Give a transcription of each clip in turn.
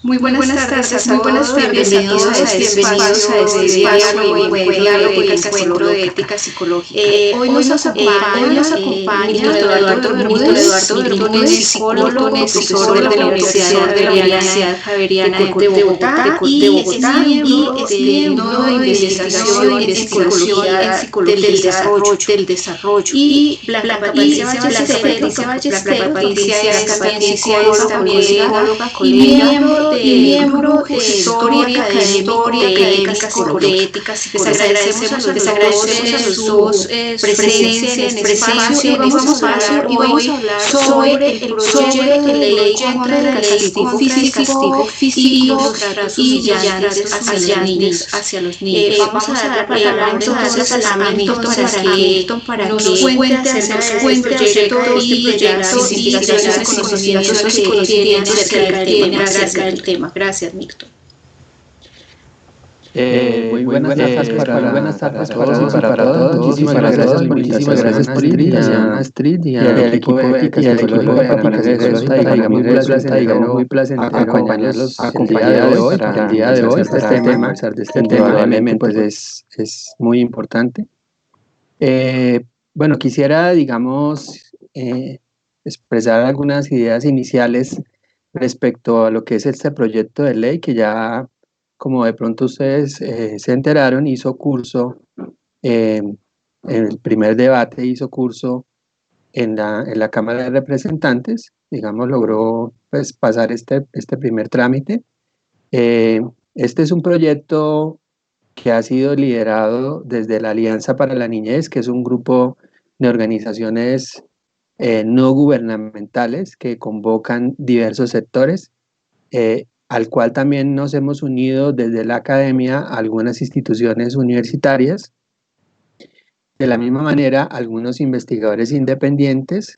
Muy buenas tardes a todos, bienvenidos a este diálogo y encuentro de ética psicológica. Hoy nos acompaña Milton Eduardo Bermúdez, psicólogo, profesor de la Universidad Javeriana de Bogotá y es miembro de investigación en psicología del desarrollo. Y Blanca Patricia es también psicóloga, colega y miembro de historia académica de ética psicológica. Les agradecemos a los dos presencia en este espacio y vamos a hablar hoy sobre el proyecto de ley contra el castigo físico y los tratos humillantes hacia los niños. Vamos a dar la palabra entonces a Milton para que nos cuente acerca de este proyecto y de las investigaciones y conocimientos que tiene acerca del tema. Gracias, Milton. Muy buenas tardes para todos. Muchísimas gracias por la invitación, Astrid, y al equipo de ética psicológica. Muy placentero acompañarlos el día de hoy. Este tema probablemente pues es muy importante. Bueno, quisiera, digamos, expresar algunas ideas iniciales respecto a lo que es este proyecto de ley que ya, como de pronto ustedes se enteraron, hizo curso, en el primer debate hizo curso en la Cámara de Representantes, digamos, logró pues, pasar este primer trámite. Este es un proyecto que ha sido liderado desde la Alianza para la Niñez, que es un grupo de organizaciones no gubernamentales que convocan diversos sectores, al cual también nos hemos unido desde la academia a algunas instituciones universitarias. De la misma manera, algunos investigadores independientes,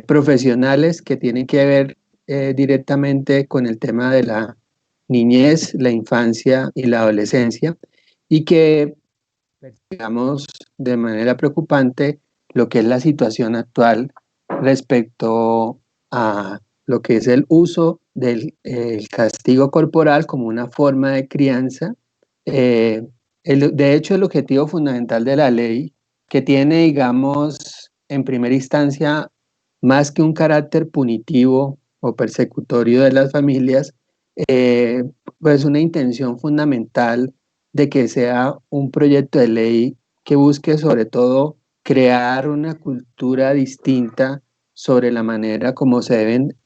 profesionales que tienen que ver directamente con el tema de la niñez, la infancia y la adolescencia, y que, digamos, de manera preocupante lo que es la situación actual respecto a lo que es el uso del castigo corporal como una forma de crianza. De hecho, el objetivo fundamental de la ley, que tiene, digamos, en primera instancia, más que un carácter punitivo o persecutorio de las familias, pues una intención fundamental de que sea un proyecto de ley que busque sobre todo crear una cultura distinta sobre la manera como se deben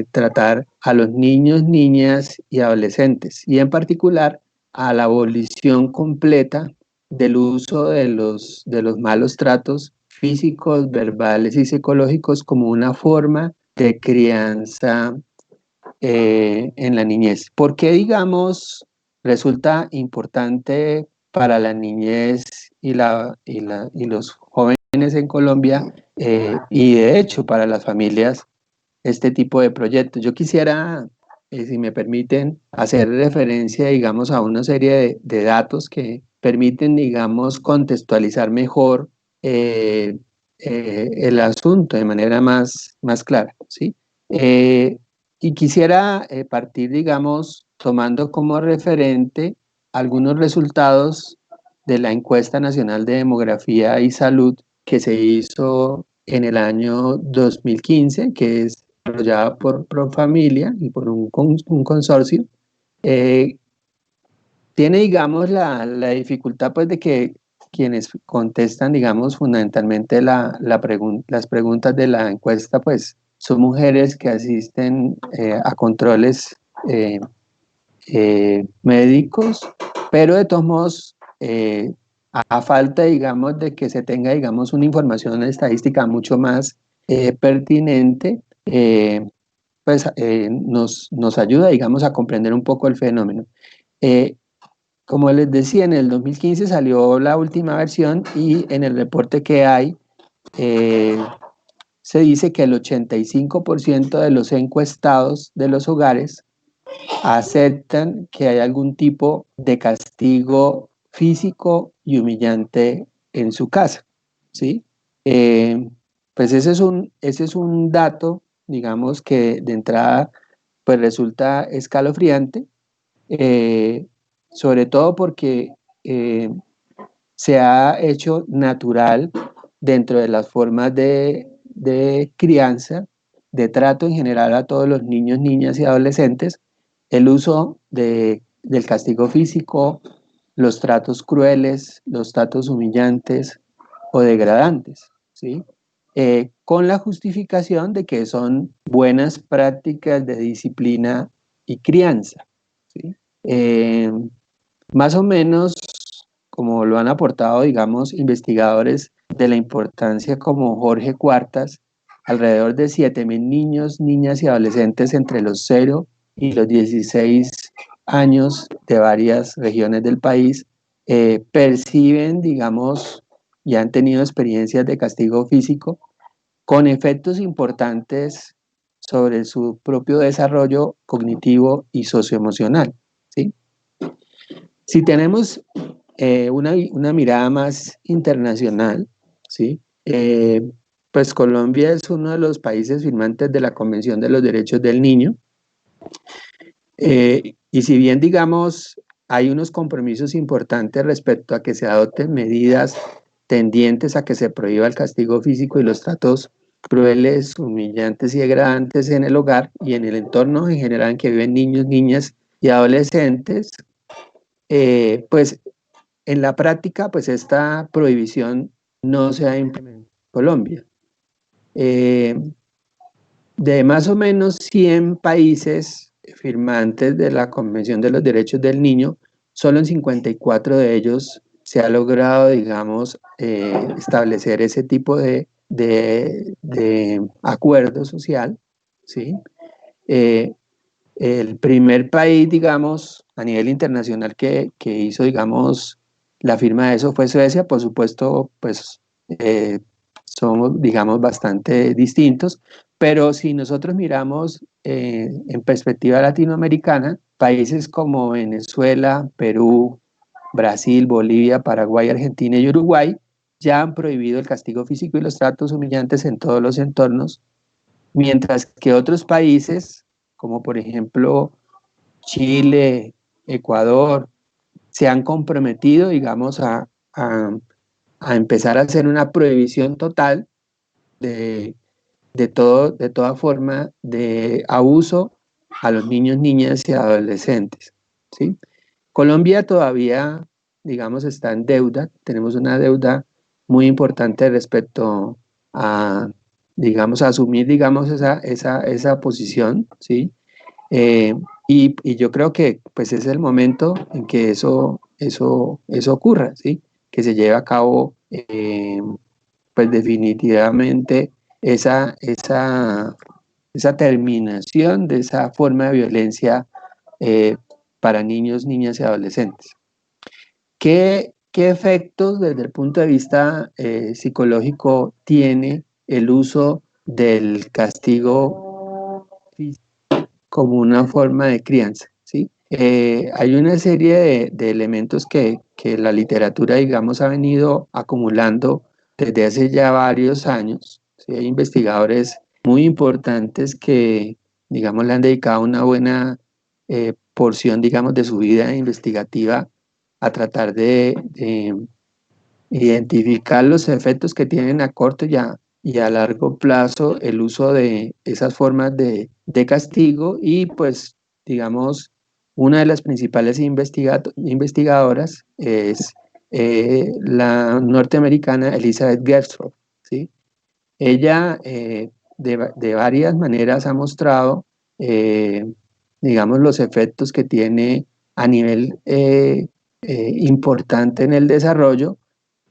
tratar a los niños, niñas y adolescentes, y en particular a la abolición completa del uso de los malos tratos físicos, verbales y psicológicos como una forma de crianza en la niñez. ¿Por qué, digamos, resulta importante para la niñez y los jóvenes en Colombia y de hecho para las familias este tipo de proyectos? Yo quisiera, si me permiten, hacer referencia, digamos, a una serie de datos que permiten, digamos, contextualizar mejor el asunto de manera más clara, ¿sí? Y quisiera partir, digamos, tomando como referente algunos resultados de la Encuesta Nacional de Demografía y Salud que se hizo en el año 2015, que es desarrollada por Profamilia y por un consorcio. Tiene, digamos, la dificultad pues, de que quienes contestan, digamos, fundamentalmente las preguntas de la encuesta, pues, son mujeres que asisten a controles médicos, pero de todos modos, a falta, digamos, de que se tenga, digamos, una información estadística mucho más pertinente, nos ayuda, digamos, a comprender un poco el fenómeno. Como les decía, en el 2015 salió la última versión y en el reporte que hay se dice que el 85% de los encuestados de los hogares aceptan que hay algún tipo de castigo físico y humillante en su casa, ¿sí? Pues ese es un dato, digamos, que de entrada pues resulta escalofriante, sobre todo porque se ha hecho natural dentro de las formas de crianza, de trato en general a todos los niños, niñas y adolescentes, el uso del castigo físico, los tratos crueles, los tratos humillantes o degradantes, ¿sí? Con la justificación de que son buenas prácticas de disciplina y crianza, ¿sí? Más o menos como lo han aportado, digamos, investigadores de la importancia como Jorge Cuartas, alrededor de 7.000 niños, niñas y adolescentes entre los 0 y los 16 años de varias regiones del país perciben, digamos, y han tenido experiencias de castigo físico con efectos importantes sobre su propio desarrollo cognitivo y socioemocional, ¿sí? Si tenemos una mirada más internacional, ¿sí? Pues Colombia es uno de los países firmantes de la Convención de los Derechos del Niño, y si bien, digamos, hay unos compromisos importantes respecto a que se adopten medidas tendientes a que se prohíba el castigo físico y los tratos crueles, humillantes y degradantes en el hogar y en el entorno en general en que viven niños, niñas y adolescentes, pues en la práctica, pues esta prohibición no se ha implementado en Colombia. Eh, de más o menos 100 países firmantes de la Convención de los Derechos del Niño, solo en 54 de ellos se ha logrado, digamos, establecer ese tipo de acuerdo social, ¿sí? Eh, el primer país, digamos, a nivel internacional que hizo, digamos, la firma de eso fue Suecia. Por supuesto, pues somos, digamos, bastante distintos, pero si nosotros miramos en perspectiva latinoamericana, países como Venezuela, Perú, Brasil, Bolivia, Paraguay, Argentina y Uruguay ya han prohibido el castigo físico y los tratos humillantes en todos los entornos, mientras que otros países, como por ejemplo Chile, Ecuador, se han comprometido, digamos, a empezar a hacer una prohibición total de, de toda forma de abuso a los niños, niñas y adolescentes, ¿sí? Colombia todavía, digamos, está en deuda, tenemos una deuda muy importante respecto a, digamos, a asumir, digamos, esa posición, ¿sí? Eh, y yo creo que pues es el momento en que eso ocurra, ¿sí? Que se lleve a cabo pues definitivamente esa terminación de esa forma de violencia eh, para niños, niñas y adolescentes. ¿Qué efectos desde el punto de vista psicológico tiene el uso del castigo físico como una forma de crianza? ¿Sí? Hay una serie de elementos que la literatura, digamos, ha venido acumulando desde hace ya varios años. ¿Sí? Hay investigadores muy importantes que, digamos, le han dedicado una buena porción, digamos, de su vida investigativa a tratar de identificar los efectos que tienen a corto y a largo plazo el uso de esas formas de castigo y pues digamos una de las principales investigadoras es la norteamericana Elizabeth Gerstroff, ¿sí? Ella de varias maneras ha mostrado digamos los efectos que tiene a nivel importante en el desarrollo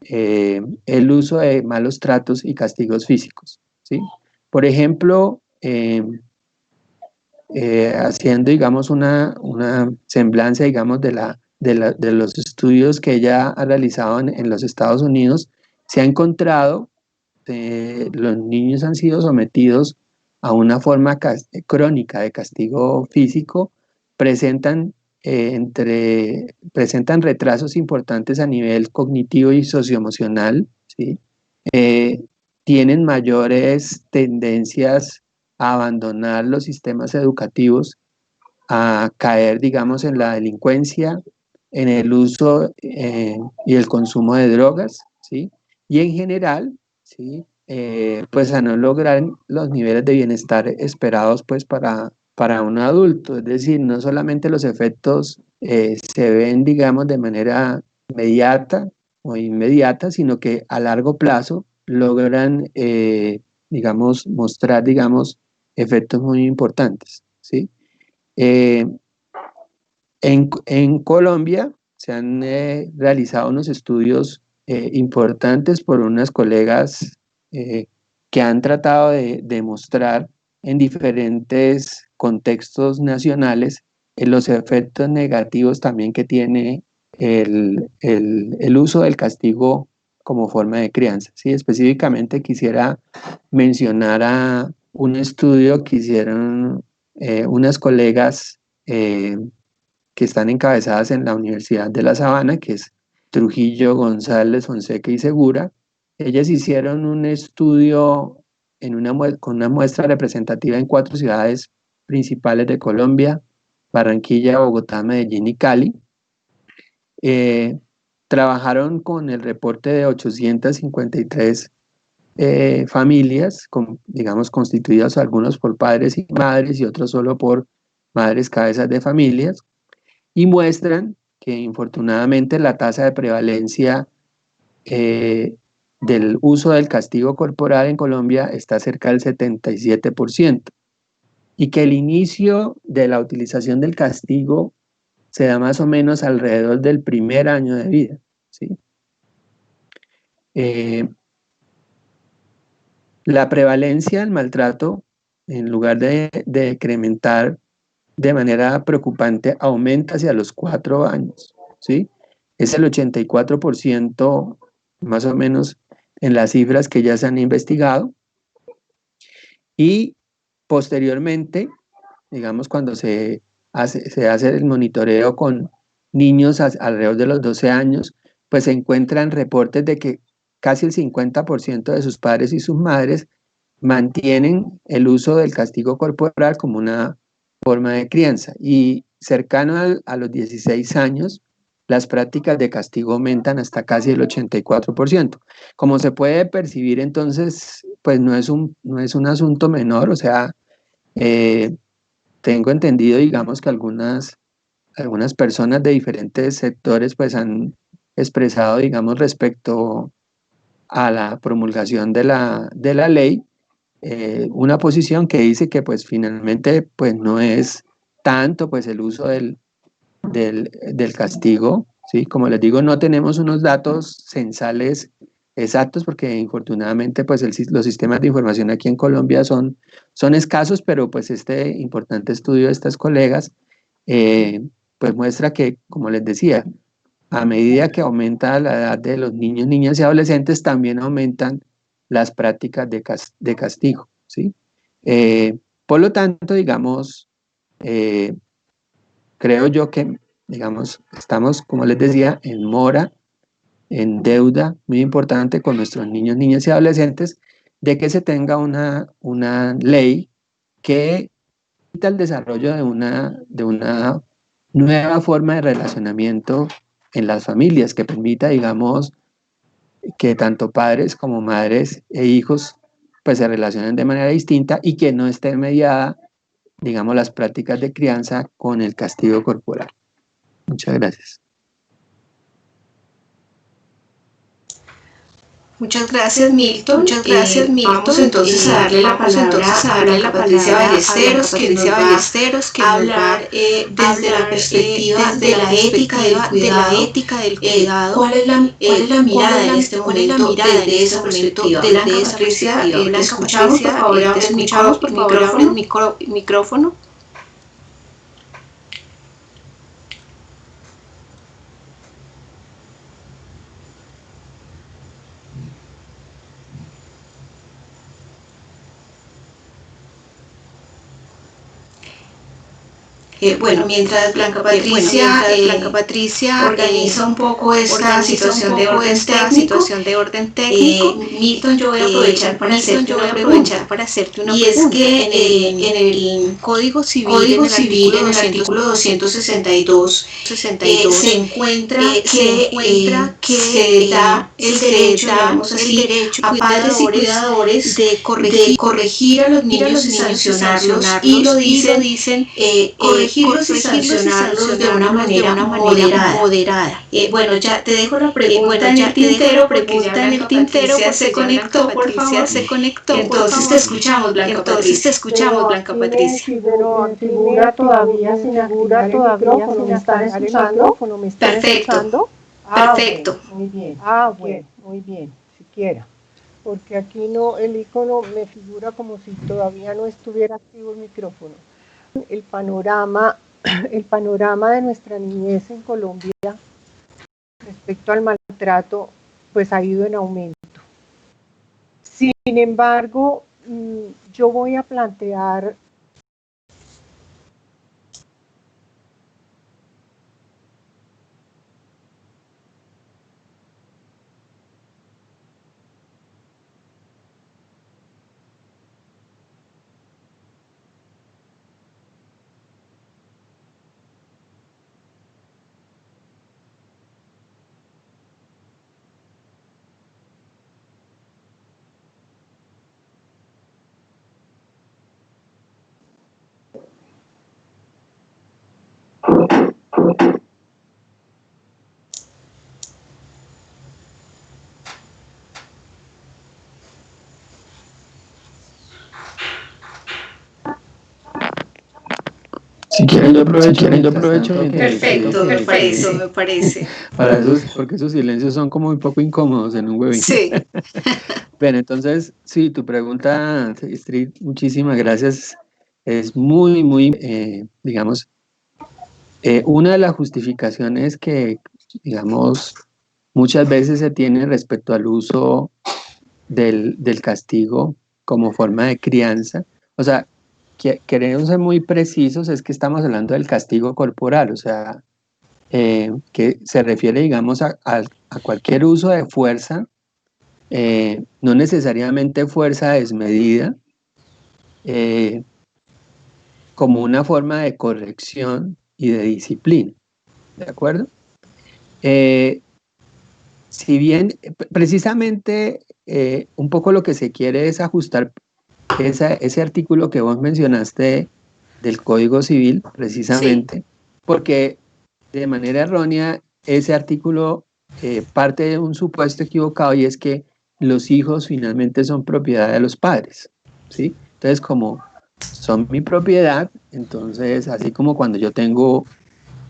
el uso de malos tratos y castigos físicos, ¿sí? Por ejemplo, haciendo, digamos, una semblanza, digamos, de los estudios que ella ha realizado en los Estados Unidos, se ha encontrado que los niños han sido sometidos a una forma crónica de castigo físico, presentan, presentan retrasos importantes a nivel cognitivo y socioemocional, ¿sí? Eh, tienen mayores tendencias a abandonar los sistemas educativos a caer, digamos, en la delincuencia, en el uso y el consumo de drogas, ¿sí? Y en general, ¿sí? Pues a no lograr los niveles de bienestar esperados pues para un adulto. Es decir, no solamente los efectos se ven, digamos, de manera inmediata o inmediata, sino que a largo plazo logran, digamos, mostrar, digamos, efectos muy importantes, ¿sí? Eh, en Colombia se han realizado unos estudios importantes por unas colegas que han tratado de demostrar en diferentes contextos nacionales los efectos negativos también que tiene el uso del castigo como forma de crianza. ¿Sí? Específicamente quisiera mencionar a un estudio que hicieron unas colegas que están encabezadas en la Universidad de La Sabana, que es Trujillo, González, Fonseca y Segura. Ellas hicieron un estudio con una muestra representativa en 4 ciudades principales de Colombia: Barranquilla, Bogotá, Medellín y Cali. Eh, Trabajaron con el reporte de 853 familias, digamos, constituidas algunos por padres y madres y otros solo por madres cabezas de familias, y muestran que infortunadamente la tasa de prevalencia del uso del castigo corporal en Colombia está cerca del 77%, y que el inicio de la utilización del castigo se da más o menos alrededor del primer año de vida, ¿sí? Eh, la prevalencia del maltrato, en lugar de decrementar de manera preocupante, aumenta hacia los 4 años, ¿sí? Es el 84% más o menos en las cifras que ya se han investigado, y posteriormente, digamos, cuando se hace el monitoreo con niños alrededor de los 12 años, pues se encuentran reportes de que casi el 50% de sus padres y sus madres mantienen el uso del castigo corporal como una forma de crianza, y cercano a los 16 años, las prácticas de castigo aumentan hasta casi el 84%. Como se puede percibir, entonces, pues no es un asunto menor. O sea, eh, tengo entendido, digamos, que algunas personas de diferentes sectores pues han expresado, digamos, respecto a la promulgación de la ley, una posición que dice que pues finalmente pues no es tanto pues el uso del castigo, ¿sí? Como les digo, no tenemos unos datos censales exactos porque infortunadamente pues los sistemas de información aquí en Colombia son escasos, pero pues este importante estudio de estas colegas pues muestra que, como les decía, a medida que aumenta la edad de los niños, niñas y adolescentes, también aumentan las prácticas de castigo, ¿sí? Por lo tanto, digamos, eh, creo yo que, digamos, estamos, como les decía, en mora, en deuda muy importante con nuestros niños, niñas y adolescentes, de que se tenga una ley que permita el desarrollo de una nueva forma de relacionamiento en las familias, que permita, digamos, que tanto padres como madres e hijos pues se relacionen de manera distinta y que no esté mediada, digamos, las prácticas de crianza con el castigo corporal. Muchas gracias. Muchas gracias, Milton. Muchas gracias, Milton. Vamos entonces a darle la palabra a Patricia Ballesteros, que nos va a hablar desde la perspectiva de la ética del cuidado. ¿Cuál es la mirada en este momento desde esa perspectiva? Blanca Patricia, ¿te escuchamos? Por favor, abre el micrófono. Bueno, mientras Blanca Patricia organiza un poco esta situación de orden técnico, Milton, yo voy a aprovechar para hacerte una pregunta. Y es que en el Código Civil, en el artículo 262, se encuentra que se da el derecho, digamos así, a padres y cuidadores de corregir a los niños y sancionarlos, y lo dicen corregirlos y sancionarlos de una manera moderada. Bueno, ya te dejo la pregunta en el tintero, porque ya se conectó, por favor. Entonces te escuchamos, Blanca Patricia. Pero figura todavía sin activar el micrófono. ¿Me están escuchando? Perfecto. Perfecto. Muy bien. Bueno, muy bien, siquiera. Porque aquí no, el icono me figura como si todavía no estuviera activo el micrófono. El panorama de nuestra niñez en Colombia respecto al maltrato, pues ha ido en aumento. Sin embargo, yo voy a plantear Si quieren yo aprovecho. Perfecto, me parece. Para esos, porque esos silencios son como un poco incómodos en un webinar. Sí. Bien, entonces, sí, tu pregunta, Astrid, muchísimas gracias. Es muy, digamos, una de las justificaciones que, digamos, muchas veces se tiene respecto al uso del castigo como forma de crianza. O sea, queremos ser muy precisos, es que estamos hablando del castigo corporal, o sea, que se refiere, digamos, a cualquier uso de fuerza, no necesariamente fuerza desmedida, como una forma de corrección y de disciplina, ¿de acuerdo? Si bien, precisamente, un poco lo que se quiere es ajustar ese artículo que vos mencionaste del Código Civil, precisamente, sí, porque de manera errónea ese artículo parte de un supuesto equivocado, y es que los hijos finalmente son propiedad de los padres, ¿sí? Entonces, como son mi propiedad, entonces, así como cuando yo tengo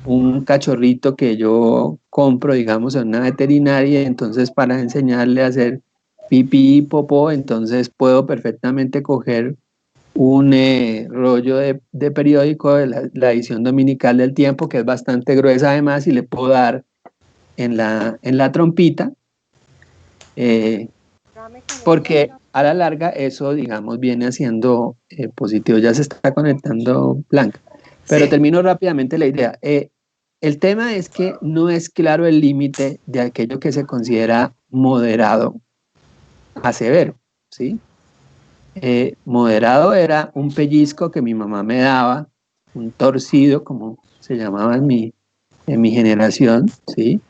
un cachorrito que yo compro, digamos, en una veterinaria, entonces para enseñarle a hacer pipí y popó, entonces puedo perfectamente coger un rollo de periódico de la edición dominical del Tiempo, que es bastante gruesa además, y le puedo dar en la trompita, porque a la larga eso, digamos, viene haciendo positivo. Ya se está conectando Blanca, pero sí, termino rápidamente la idea. El tema es que no es claro el límite de aquello que se considera moderado a severo, ¿sí? Moderado era un pellizco que mi mamá me daba, un torcido, como se llamaba en mi generación, ¿sí?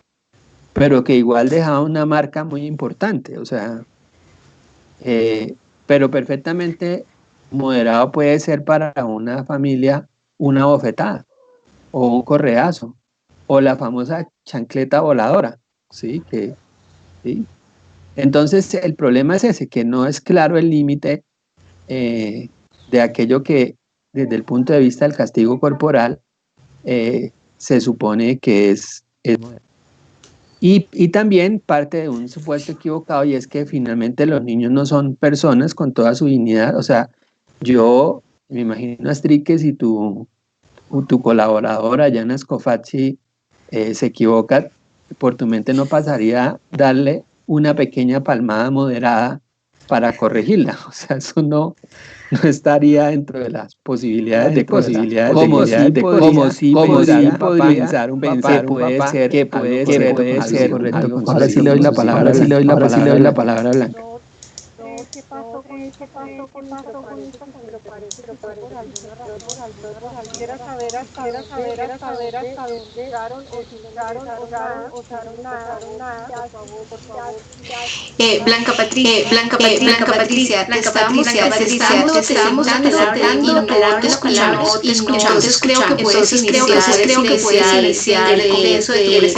Pero que igual dejaba una marca muy importante, o sea, pero perfectamente moderado puede ser para una familia una bofetada, o un correazo, o la famosa chancleta voladora, ¿sí? ¿Sí? Entonces el problema es ese, que no es claro el límite de aquello que desde el punto de vista del castigo corporal se supone que es y también parte de un supuesto equivocado, y es que finalmente los niños no son personas con toda su dignidad. O sea, yo me imagino, Astrid, que si tu colaboradora, Yana Scofazzi, se equivoca, por tu mente no pasaría darle una pequeña palmada moderada para corregirla. O sea, eso no estaría dentro de las posibilidades de cosas. Como si podría pensar un papá que puede ser correcto. Ahora sí le doy la palabra, a Blanca. ¿Qué pasó con esta canción? Parece que fue por alguna razón. Quisiera saber hasta dónde usaron o si no usaron nada. Por favor, Blanca Patricia, te estábamos hablando y no te escuchamos. Entonces creo que puedes iniciar el comienzo de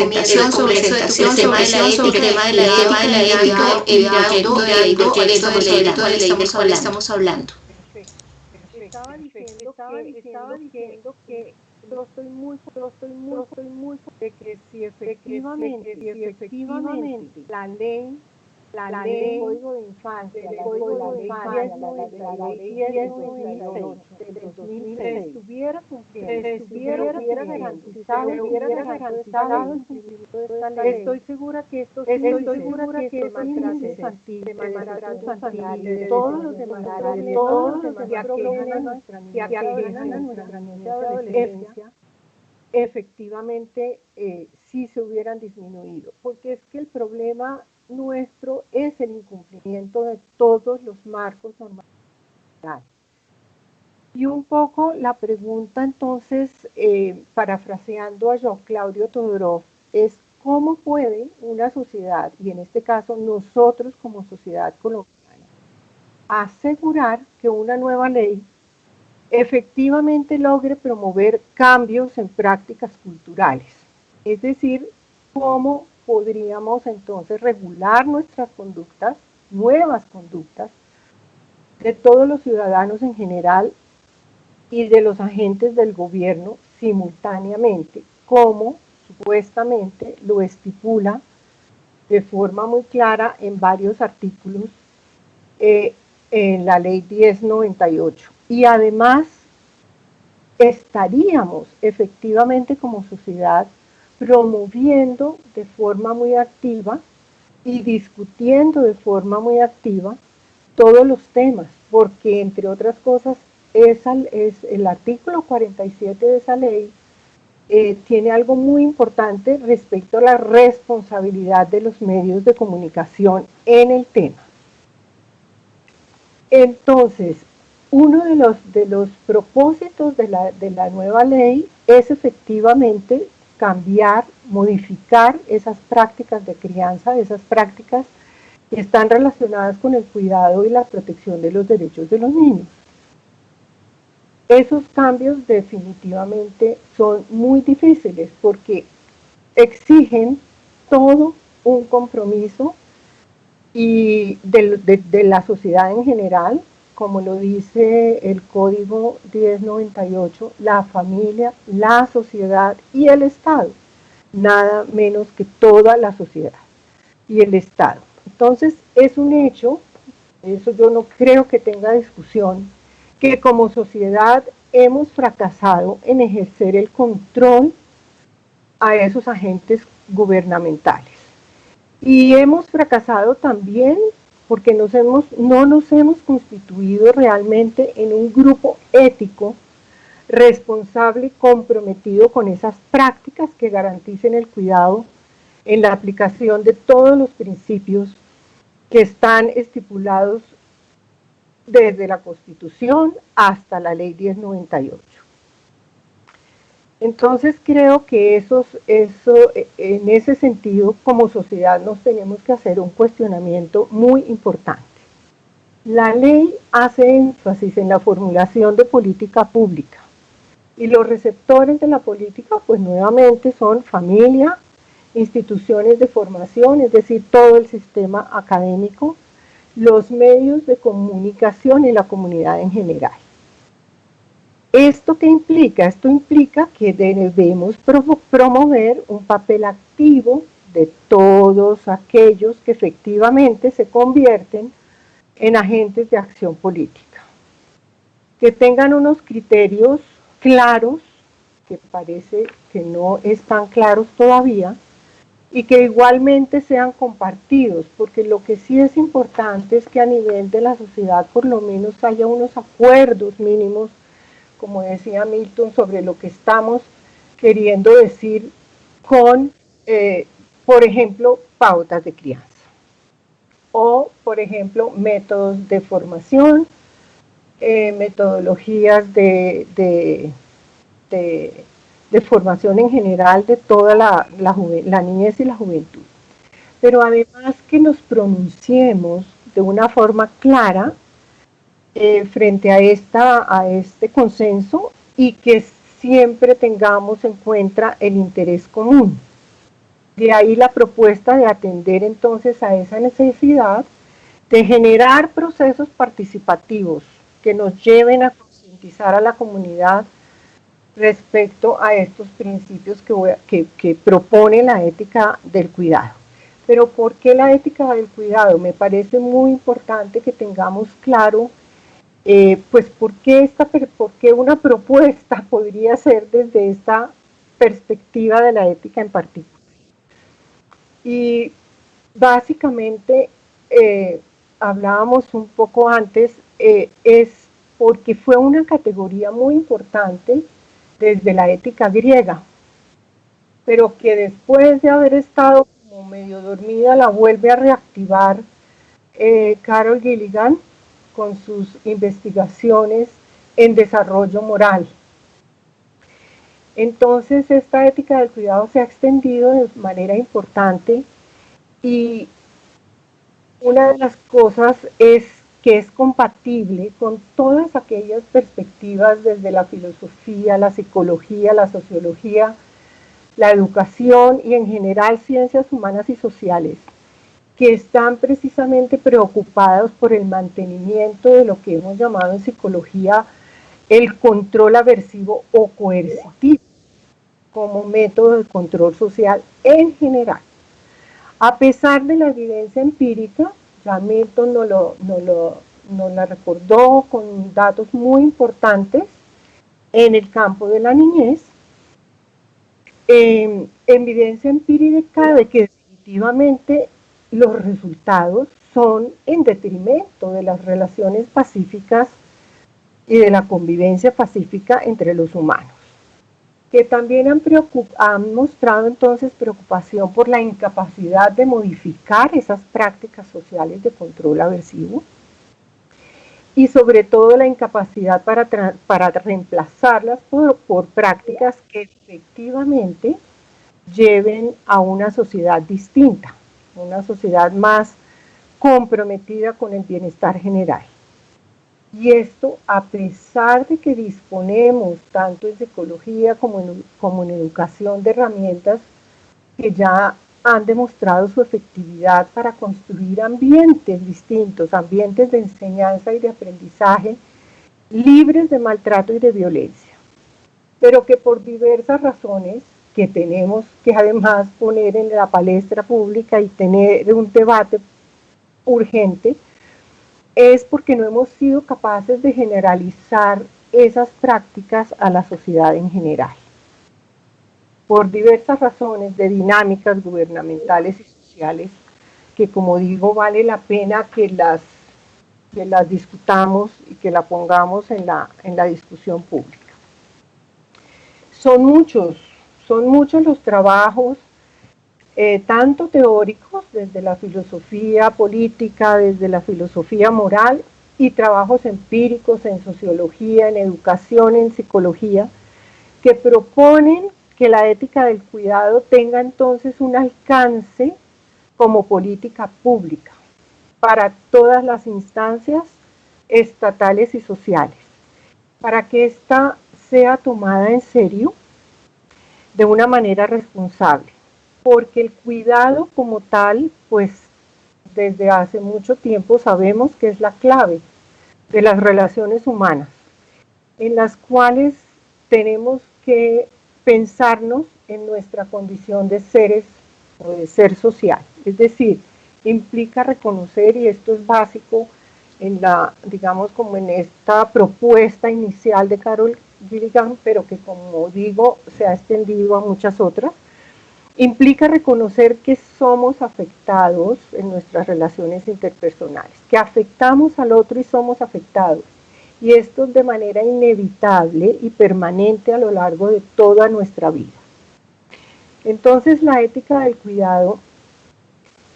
tu presentación sobre el tema de la ética, el proyecto de ley del cual estamos hablando. estaba diciendo que yo estoy muy de que si efectivamente la ley, el código de infancia, la ley 10 del 2006 estuviera garantizado el cumplimiento de esta ley. Estoy segura que estos niños infantiles, de todos los demás problemas que aquejan a nuestra niñez y adolescencia, efectivamente sí se hubieran disminuido, porque es que el problema nuestro es el incumplimiento de todos los marcos normales. Y un poco la pregunta entonces, parafraseando a Jean Claudio Todorov, es cómo puede una sociedad, y en este caso nosotros como sociedad colombiana, asegurar que una nueva ley efectivamente logre promover cambios en prácticas culturales. Es decir, cómo podríamos entonces regular nuestras conductas, nuevas conductas, de todos los ciudadanos en general y de los agentes del gobierno simultáneamente, como supuestamente lo estipula de forma muy clara en varios artículos en la ley 1098. Y además estaríamos efectivamente como sociedad promoviendo de forma muy activa y discutiendo de forma muy activa todos los temas, porque entre otras cosas es el artículo 47 de esa ley tiene algo muy importante respecto a la responsabilidad de los medios de comunicación en el tema. Entonces, uno de los propósitos de la nueva ley es efectivamente cambiar, modificar esas prácticas de crianza, esas prácticas que están relacionadas con el cuidado y la protección de los derechos de los niños. Esos cambios definitivamente son muy difíciles porque exigen todo un compromiso y de la sociedad en general, como lo dice el Código 1098, la familia, la sociedad y el Estado, nada menos que toda la sociedad y el Estado. Entonces es un hecho, eso yo no creo que tenga discusión, que como sociedad hemos fracasado en ejercer el control a esos agentes gubernamentales. Y hemos fracasado también porque no nos hemos constituido realmente en un grupo ético, responsable y comprometido con esas prácticas que garanticen el cuidado en la aplicación de todos los principios que están estipulados desde la Constitución hasta la Ley 1098. Entonces creo que en ese sentido, como sociedad, nos tenemos que hacer un cuestionamiento muy importante. La ley hace énfasis en la formulación de política pública y los receptores de la política, pues nuevamente son familia, instituciones de formación, es decir, todo el sistema académico, los medios de comunicación y la comunidad en general. ¿Esto qué implica? Esto implica que debemos promover un papel activo de todos aquellos que efectivamente se convierten en agentes de acción política. Que tengan unos criterios claros, que parece que no están claros todavía, y que igualmente sean compartidos, porque lo que sí es importante es que a nivel de la sociedad por lo menos haya unos acuerdos mínimos, como decía Milton, sobre lo que estamos queriendo decir con, por ejemplo, pautas de crianza, o, por ejemplo, métodos de formación, metodologías de formación en general de toda la niñez y la juventud. Pero además que nos pronunciemos de una forma clara frente a este consenso y que siempre tengamos en cuenta el interés común. De ahí la propuesta de atender entonces a esa necesidad de generar procesos participativos que nos lleven a concientizar a la comunidad respecto a estos principios que propone la ética del cuidado. Pero ¿por qué la ética del cuidado? Me parece muy importante que tengamos claro pues ¿por qué una propuesta podría ser desde esta perspectiva de la ética en particular. Y básicamente hablábamos un poco antes, es porque fue una categoría muy importante desde la ética griega, pero que después de haber estado como medio dormida la vuelve a reactivar Carol Gilligan con sus investigaciones en desarrollo moral. Entonces esta ética del cuidado se ha extendido de manera importante y una de las cosas es que es compatible con todas aquellas perspectivas desde la filosofía, la psicología, la sociología, la educación y en general ciencias humanas y sociales, que están precisamente preocupados por el mantenimiento de lo que hemos llamado en psicología el control aversivo o coercitivo como método de control social en general. A pesar de la evidencia empírica, ya Milton nos la recordó con datos muy importantes en el campo de la niñez, evidencia empírica de que definitivamente los resultados son en detrimento de las relaciones pacíficas y de la convivencia pacífica entre los humanos, que también han mostrado entonces preocupación por la incapacidad de modificar esas prácticas sociales de control aversivo y sobre todo la incapacidad para reemplazarlas por prácticas que efectivamente lleven a una sociedad distinta, una sociedad más comprometida con el bienestar general. Y esto a pesar de que disponemos tanto en psicología como en educación de herramientas que ya han demostrado su efectividad para construir ambientes distintos, ambientes de enseñanza y de aprendizaje libres de maltrato y de violencia, pero que por diversas razones que tenemos que además poner en la palestra pública y tener un debate urgente, es porque no hemos sido capaces de generalizar esas prácticas a la sociedad en general. Por diversas razones de dinámicas gubernamentales y sociales que, como digo, vale la pena que las discutamos y que la pongamos en la discusión pública. Son muchos los trabajos, tanto teóricos, desde la filosofía política, desde la filosofía moral, y trabajos empíricos en sociología, en educación, en psicología, que proponen que la ética del cuidado tenga entonces un alcance como política pública para todas las instancias estatales y sociales, para que ésta sea tomada en serio de una manera responsable, porque el cuidado como tal, pues desde hace mucho tiempo sabemos que es la clave de las relaciones humanas, en las cuales tenemos que pensarnos en nuestra condición de seres o de ser social. Es decir, implica reconocer, y esto es básico en digamos como en esta propuesta inicial de Carol Gilligan, pero que como digo se ha extendido a muchas otras, Implica reconocer que somos afectados en nuestras relaciones interpersonales, que afectamos al otro y somos afectados. Y esto de manera inevitable y permanente a lo largo de toda nuestra vida. Entonces, la ética del cuidado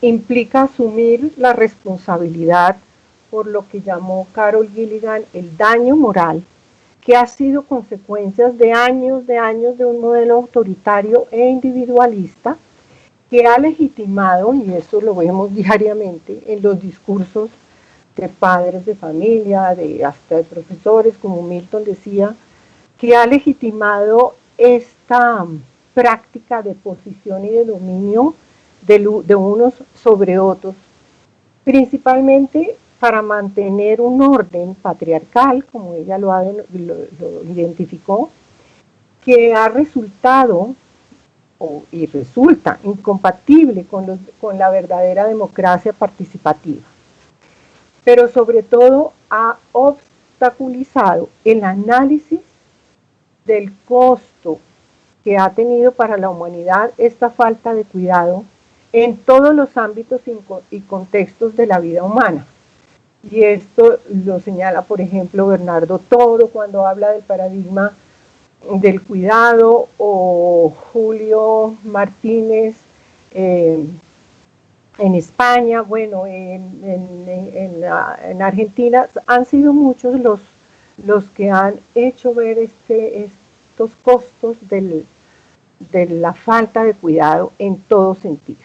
implica asumir la responsabilidad por lo que llamó Carol Gilligan el daño moral, que ha sido consecuencias de años de un modelo autoritario e individualista que ha legitimado, y eso lo vemos diariamente en los discursos de padres de familia, hasta de profesores, como Milton decía, que ha legitimado esta práctica de posición y de dominio de unos sobre otros, principalmente para mantener un orden patriarcal, como ella lo identificó, que ha resultado y resulta incompatible con la verdadera democracia participativa. Pero sobre todo ha obstaculizado el análisis del costo que ha tenido para la humanidad esta falta de cuidado en todos los ámbitos y contextos de la vida humana. Y esto lo señala, por ejemplo, Bernardo Toro cuando habla del paradigma del cuidado, o Julio Martínez en España, bueno, en Argentina. Han sido muchos los que han hecho ver estos costos de la falta de cuidado en todo sentido.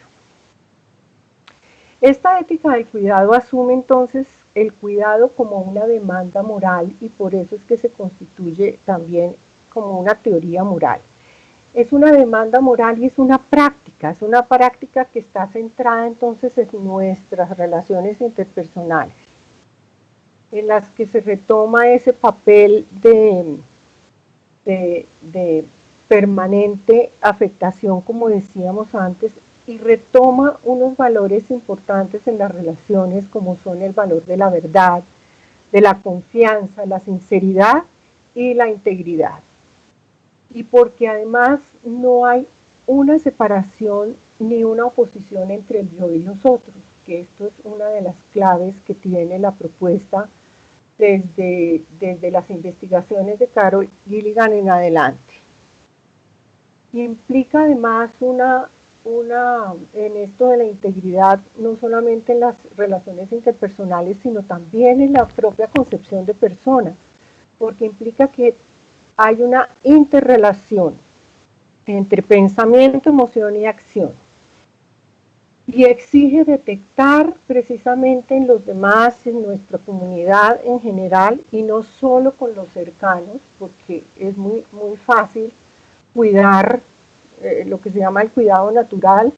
Esta ética del cuidado asume entonces el cuidado como una demanda moral, y por eso es que se constituye también como una teoría moral. Es una demanda moral y es una práctica que está centrada entonces en nuestras relaciones interpersonales, en las que se retoma ese papel de permanente afectación, como decíamos antes, y retoma unos valores importantes en las relaciones, como son el valor de la verdad, de la confianza, la sinceridad y la integridad. Y porque además no hay una separación ni una oposición entre el yo y los otros, que esto es una de las claves que tiene la propuesta desde las investigaciones de Carol Gilligan en adelante. Implica además en esto de la integridad, no solamente en las relaciones interpersonales, sino también en la propia concepción de persona, porque implica que hay una interrelación entre pensamiento, emoción y acción, y exige detectar precisamente en los demás, en nuestra comunidad en general, y no solo con los cercanos, porque es muy fácil cuidar, lo que se llama el cuidado natural,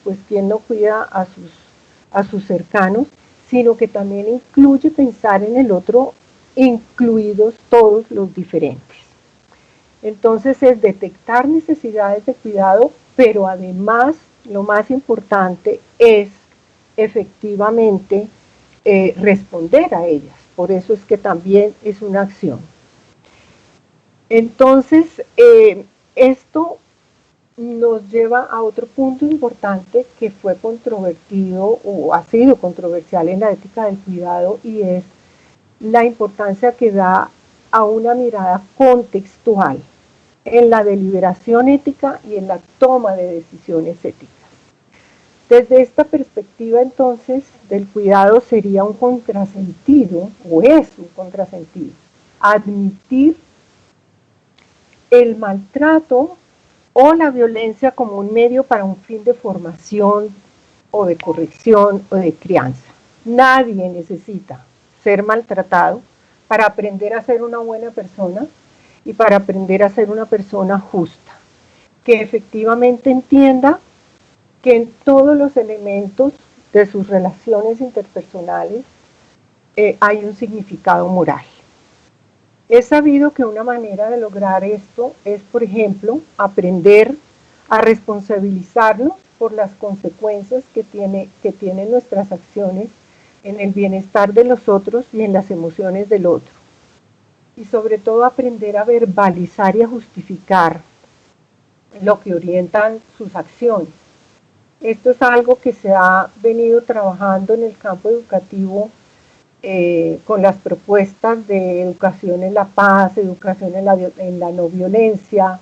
pues quien no cuida a sus cercanos, sino que también incluye pensar en el otro, incluidos todos los diferentes. Entonces es detectar necesidades de cuidado, pero además lo más importante es efectivamente responder a ellas. Por eso es que también es una acción. Entonces, esto nos lleva a otro punto importante que fue controvertido o ha sido controversial en la ética del cuidado, y es la importancia que da a una mirada contextual en la deliberación ética y en la toma de decisiones éticas. Desde esta perspectiva, entonces, del cuidado sería un contrasentido, o es un contrasentido, admitir el maltrato o la violencia como un medio para un fin de formación o de corrección o de crianza. Nadie necesita ser maltratado para aprender a ser una buena persona y para aprender a ser una persona justa, que efectivamente entienda que en todos los elementos de sus relaciones interpersonales hay un significado moral. Es sabido que una manera de lograr esto es, por ejemplo, aprender a responsabilizarnos por las consecuencias que tienen nuestras acciones en el bienestar de los otros y en las emociones del otro. Y sobre todo aprender a verbalizar y a justificar lo que orientan sus acciones. Esto es algo que se ha venido trabajando en el campo educativo con las propuestas de educación en la paz, educación en la no violencia,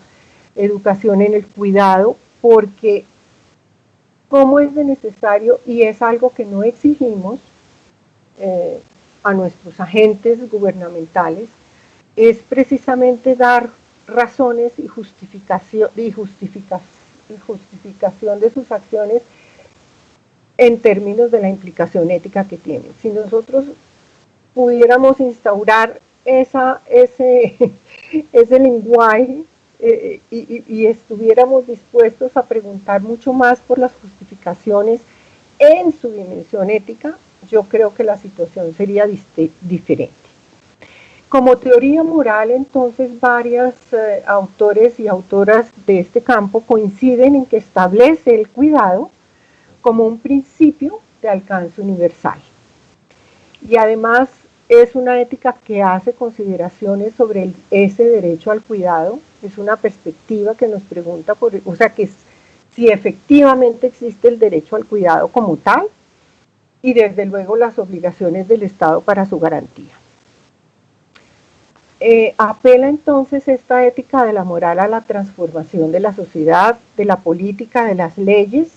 educación en el cuidado, porque como es de necesario y es algo que no exigimos a nuestros agentes gubernamentales, es precisamente dar razones y justificación de sus acciones en términos de la implicación ética que tienen. Si nosotros pudiéramos instaurar ese lenguaje y estuviéramos dispuestos a preguntar mucho más por las justificaciones en su dimensión ética, yo creo que la situación sería diferente. Como teoría moral, entonces, varios autores y autoras de este campo coinciden en que establece el cuidado como un principio de alcance universal. Y además es una ética que hace consideraciones sobre ese derecho al cuidado, es una perspectiva que nos pregunta, o sea, que si efectivamente existe el derecho al cuidado como tal, y desde luego las obligaciones del Estado para su garantía. Apela entonces esta ética de la moral a la transformación de la sociedad, de la política, de las leyes,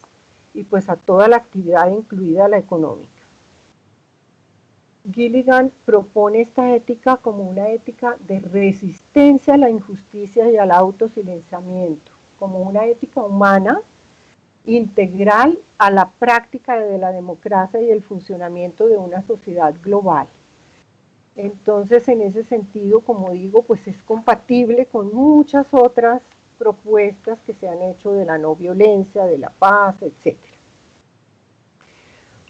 y pues a toda la actividad, incluida la económica. Gilligan propone esta ética como una ética de resistencia a la injusticia y al autosilenciamiento, como una ética humana integral a la práctica de la democracia y el funcionamiento de una sociedad global. Entonces, en ese sentido, como digo, pues es compatible con muchas otras propuestas que se han hecho de la no violencia, de la paz, etc.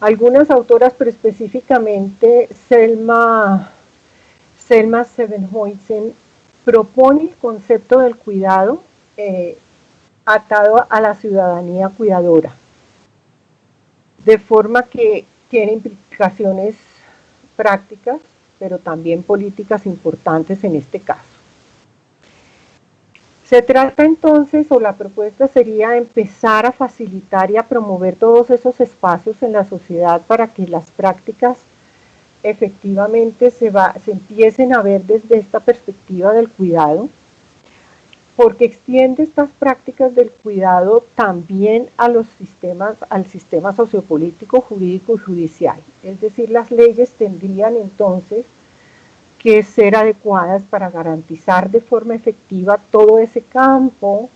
Algunas autoras, pero específicamente Selma Sevenhuisen, propone el concepto del cuidado atado a la ciudadanía cuidadora, de forma que tiene implicaciones prácticas, pero también políticas importantes en este caso. Se trata entonces, o la propuesta sería empezar a facilitar y a promover todos esos espacios en la sociedad para que las prácticas efectivamente se empiecen a ver desde esta perspectiva del cuidado, porque extiende estas prácticas del cuidado también a los sistemas, al sistema sociopolítico, jurídico y judicial. Es decir, las leyes tendrían entonces que ser adecuadas para garantizar de forma efectiva todo ese campo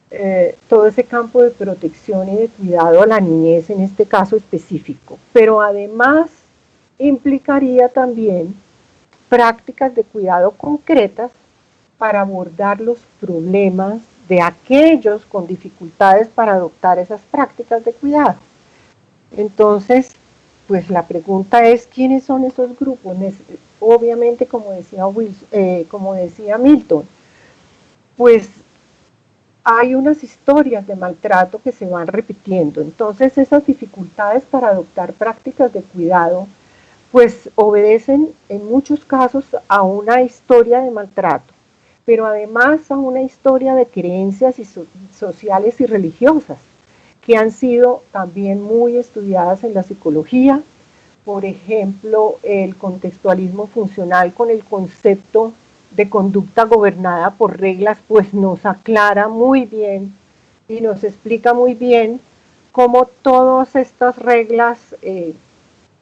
de protección y de cuidado a la niñez en este caso específico. Pero además implicaría también prácticas de cuidado concretas para abordar los problemas de aquellos con dificultades para adoptar esas prácticas de cuidado. Entonces, pues la pregunta es, ¿quiénes son esos grupos? Obviamente, como decía Milton, pues hay unas historias de maltrato que se van repitiendo. Entonces, esas dificultades para adoptar prácticas de cuidado, pues obedecen en muchos casos a una historia de maltrato, pero además a una historia de creencias sociales y religiosas, que han sido también muy estudiadas en la psicología. Por ejemplo, el contextualismo funcional con el concepto de conducta gobernada por reglas, pues nos aclara muy bien y nos explica muy bien cómo todas estas reglas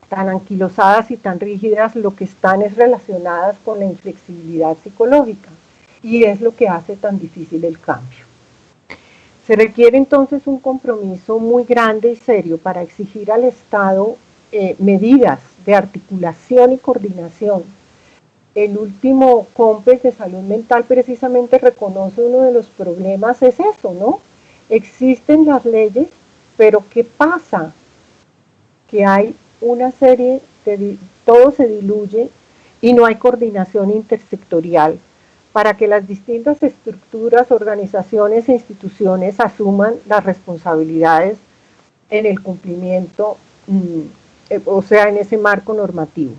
tan anquilosadas y tan rígidas lo que están es relacionadas con la inflexibilidad psicológica, y es lo que hace tan difícil el cambio. Se requiere entonces un compromiso muy grande y serio para exigir al Estado medidas de articulación y coordinación. El último COMPES de salud mental precisamente reconoce uno de los problemas, es eso, ¿no? Existen las leyes, pero ¿qué pasa? Que hay una serie todo se diluye y no hay coordinación intersectorial para que las distintas estructuras, organizaciones e instituciones asuman las responsabilidades en el cumplimiento, o sea, en ese marco normativo.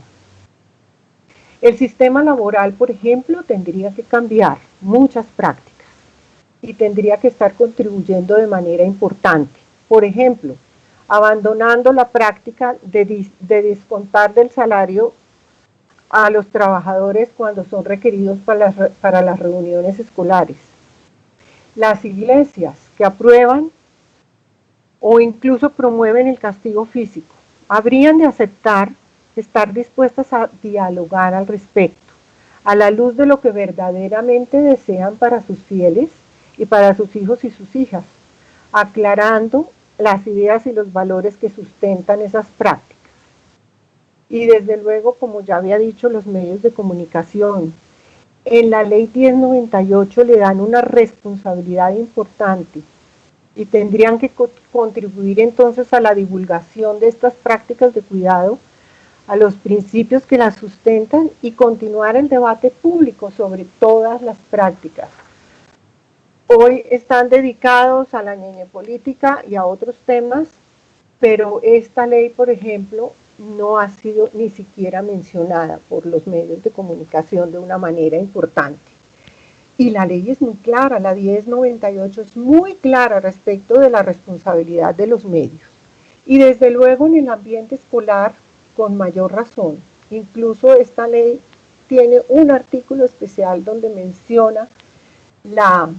El sistema laboral, por ejemplo, tendría que cambiar muchas prácticas. y tendría que estar contribuyendo de manera importante. Por ejemplo, abandonando la práctica de descontar del salario a los trabajadores cuando son requeridos para las reuniones escolares. Las iglesias que aprueban o incluso promueven el castigo físico habrían de aceptar estar dispuestas a dialogar al respecto, a la luz de lo que verdaderamente desean para sus fieles y para sus hijos y sus hijas, aclarando las ideas y los valores que sustentan esas prácticas. Y desde luego, como ya había dicho, los medios de comunicación. En la ley 1098 le dan una responsabilidad importante y tendrían que contribuir entonces a la divulgación de estas prácticas de cuidado, a los principios que las sustentan y continuar el debate público sobre todas las prácticas. Hoy están dedicados a la ñeñepolítica y a otros temas, pero esta ley, por ejemplo, no ha sido ni siquiera mencionada por los medios de comunicación de una manera importante. Y la ley es muy clara, la 1098 es muy clara respecto de la responsabilidad de los medios. Y desde luego en el ambiente escolar, con mayor razón. Incluso esta ley tiene un artículo especial donde menciona la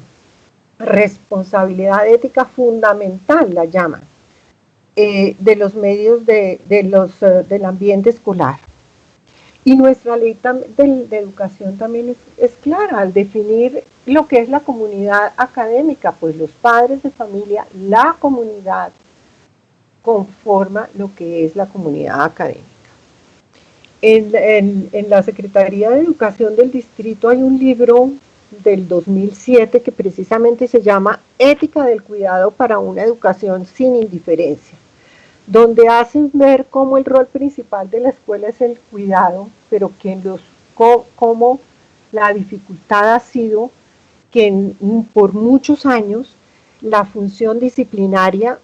responsabilidad ética fundamental, la llaman, de los medios del ambiente escolar. Y nuestra ley de educación también es clara al definir lo que es la comunidad académica, pues los padres de familia, la comunidad, conforma lo que es la comunidad académica. En la Secretaría de Educación del Distrito hay un libro del 2007 que precisamente se llama Ética del Cuidado para una Educación sin Indiferencia, donde hacen ver cómo el rol principal de la escuela es el cuidado, pero que cómo la dificultad ha sido que por muchos años la función disciplinaria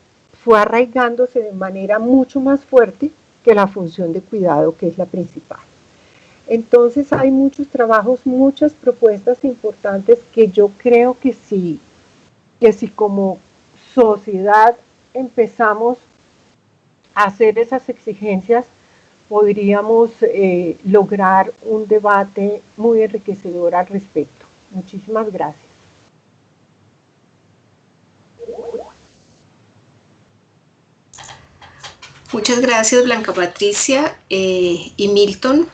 fue arraigándose de manera mucho más fuerte que la función de cuidado, que es la principal. Entonces hay muchos trabajos, muchas propuestas importantes que yo creo que si como sociedad empezamos a hacer esas exigencias, podríamos lograr un debate muy enriquecedor al respecto. Muchísimas gracias. Muchas gracias, Blanca Patricia y Milton.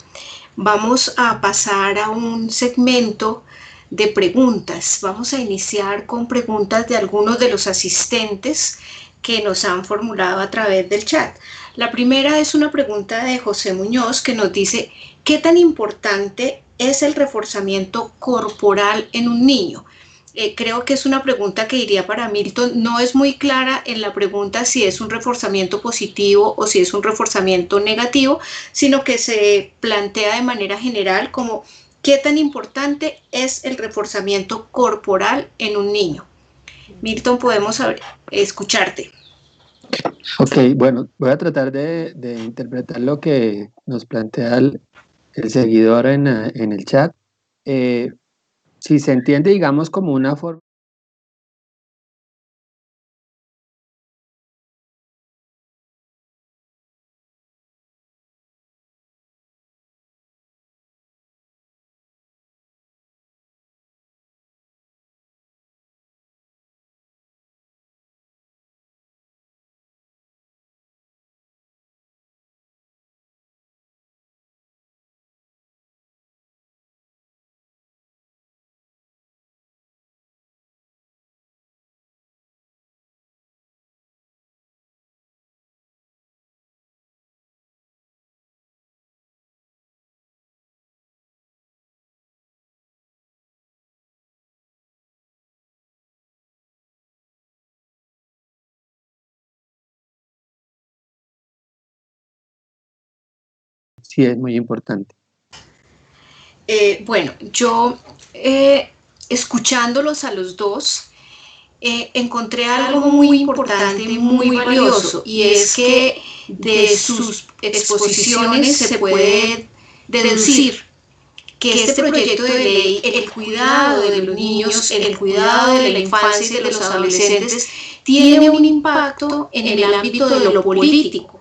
Vamos a pasar a un segmento de preguntas. Vamos a iniciar con preguntas de algunos de los asistentes que nos han formulado a través del chat. La primera es una pregunta de José Muñoz que nos dice: ¿qué tan importante es el reforzamiento corporal en un niño? Creo que es una pregunta que iría para Milton. No es muy clara en la pregunta si es un reforzamiento positivo o si es un reforzamiento negativo, sino que se plantea de manera general como ¿qué tan importante es el reforzamiento corporal en un niño? Milton, podemos escucharte. Ok, bueno, voy a tratar de interpretar lo que nos plantea el seguidor en el chat. Si se entiende, digamos, como una forma sí es muy importante. Bueno, yo escuchándolos a los dos, encontré algo muy importante y muy valioso, y es que de sus exposiciones se puede deducir que este proyecto de ley, el cuidado de los niños, el cuidado de la infancia y de los adolescentes, tiene un impacto en el ámbito de lo político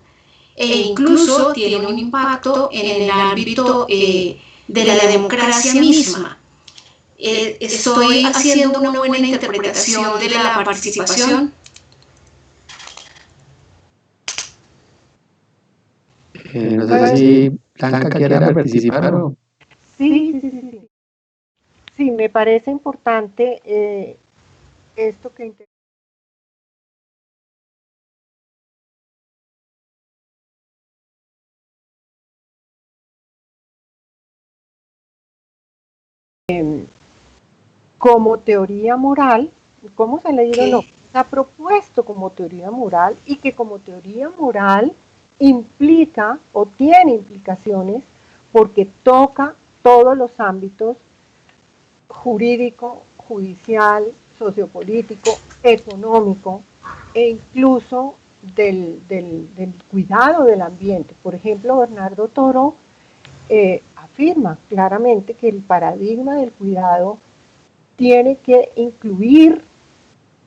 e incluso tiene un impacto en el ámbito de la democracia misma. ¿Estoy haciendo una buena interpretación de la participación? No sé si Blanca quiere participar o... Sí. Sí, me parece importante esto que como teoría moral, ¿cómo se ha leído? No, se ha propuesto como teoría moral y que como teoría moral implica o tiene implicaciones porque toca todos los ámbitos jurídico, judicial, sociopolítico, económico e incluso del cuidado del ambiente. Por ejemplo, Bernardo Toro afirma claramente que el paradigma del cuidado tiene que incluir,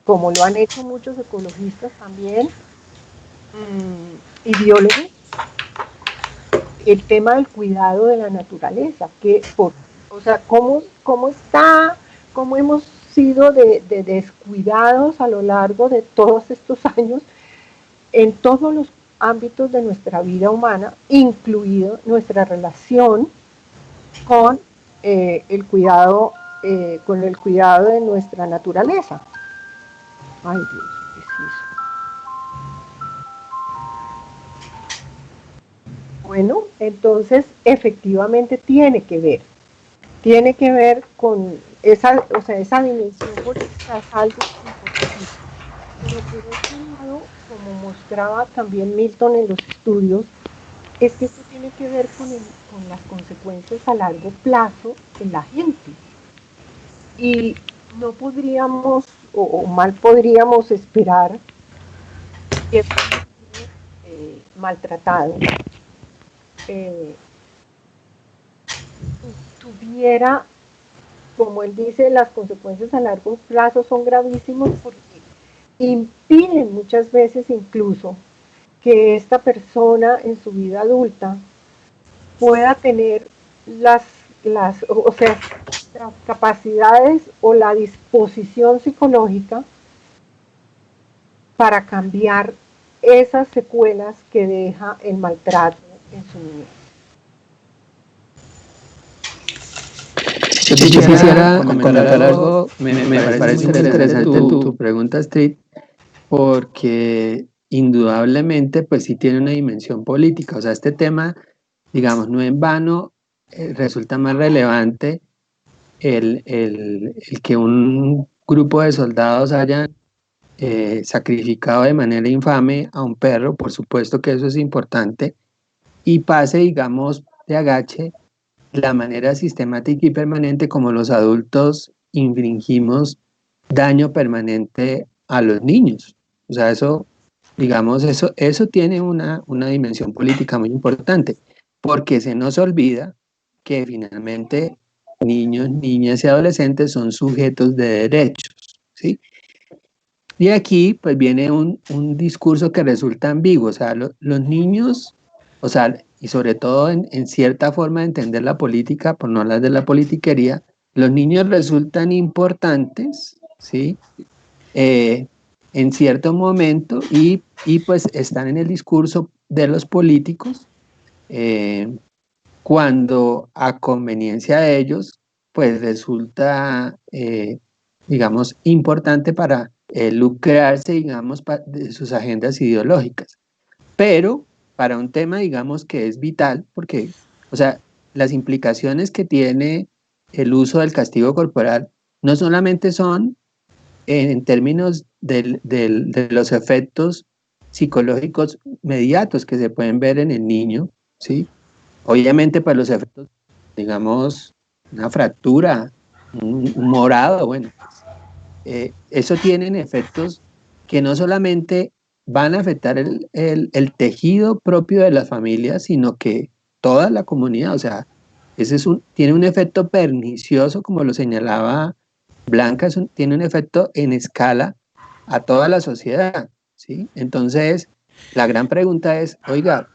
como lo han hecho muchos ecologistas también, y biólogos, el tema del cuidado de la naturaleza, o sea, cómo hemos sido de descuidados a lo largo de todos estos años en todos los ámbitos de nuestra vida humana, incluido nuestra relación con el cuidado de nuestra naturaleza. Ay, Dios, ¿qué es eso? Bueno, entonces efectivamente tiene que ver con esa dimensión política, es algo importantísimo. Pero por otro lado, como mostraba también Milton en los estudios, es que esto tiene que ver con las consecuencias a largo plazo en la gente. Y no podríamos, o mal podríamos esperar que maltratado tuviera, como él dice, las consecuencias a largo plazo son gravísimas porque impiden muchas veces incluso que esta persona en su vida adulta pueda tener las capacidades o la disposición psicológica para cambiar esas secuelas que deja el maltrato en su niñez. Yo quisiera comentar algo, me parece muy interesante tu pregunta, Astrid, porque indudablemente pues sí tiene una dimensión política, o sea, este tema, digamos, no en vano resulta más relevante el que un grupo de soldados hayan sacrificado de manera infame a un perro, por supuesto que eso es importante, y pase, digamos, de agache la manera sistemática y permanente como los adultos infringimos daño permanente a los niños. O sea, eso, digamos, eso tiene una dimensión política muy importante, porque se nos olvida que finalmente niños, niñas y adolescentes son sujetos de derechos, ¿sí? Y aquí pues viene un discurso que resulta ambiguo, o sea, los niños, o sea, y sobre todo en cierta forma de entender la política, por no hablar de la politiquería, los niños resultan importantes, ¿sí? En cierto momento y pues están en el discurso de los políticos cuando a conveniencia de ellos, pues resulta, digamos, importante para lucrarse, digamos, de sus agendas ideológicas. Pero para un tema, digamos, que es vital, porque, o sea, las implicaciones que tiene el uso del castigo corporal no solamente son en términos de los efectos psicológicos mediatos que se pueden ver en el niño, ¿sí? Obviamente, para los efectos, digamos, una fractura, un morado, bueno, eso tienen efectos que no solamente van a afectar el tejido propio de las familias, sino que toda la comunidad, o sea, tiene un efecto pernicioso, como lo señalaba Blanca, tiene un efecto en escala a toda la sociedad, ¿sí? Entonces, la gran pregunta es, oiga,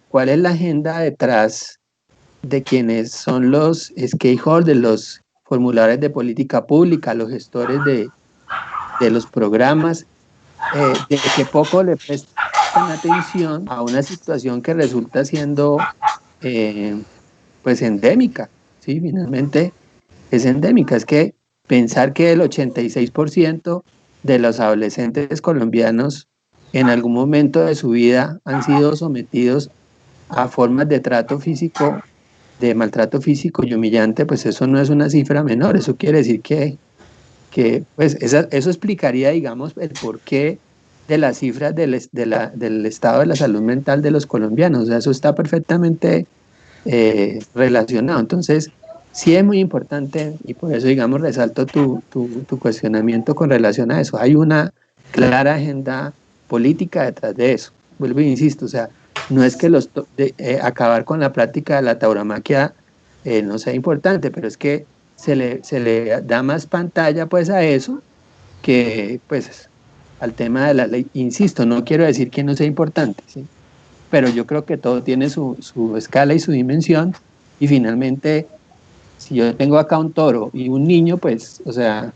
¿cuál es la agenda detrás de quienes son los stakeholders, los formuladores de política pública, los gestores de los programas, de que poco le prestan atención a una situación que resulta siendo pues endémica, ¿sí? Finalmente es endémica, es que pensar que el 86% de los adolescentes colombianos en algún momento de su vida han sido sometidos a formas de trato físico, de maltrato físico y humillante, pues eso no es una cifra menor, eso quiere decir que pues eso explicaría, digamos, el porqué de las cifras del estado de la salud mental de los colombianos, o sea, eso está perfectamente relacionado. Entonces, sí es muy importante y por eso, digamos, resalto tu cuestionamiento con relación a eso. Hay una clara agenda política detrás de eso. Vuelvo e insisto, o sea, no es que acabar con la práctica de la tauromaquia no sea importante, pero es que se le da más pantalla pues a eso que pues al tema de la ley. Insisto, no quiero decir que no sea importante, ¿sí? Pero yo creo que todo tiene su escala y su dimensión, y finalmente, si yo tengo acá un toro y un niño, pues, o sea,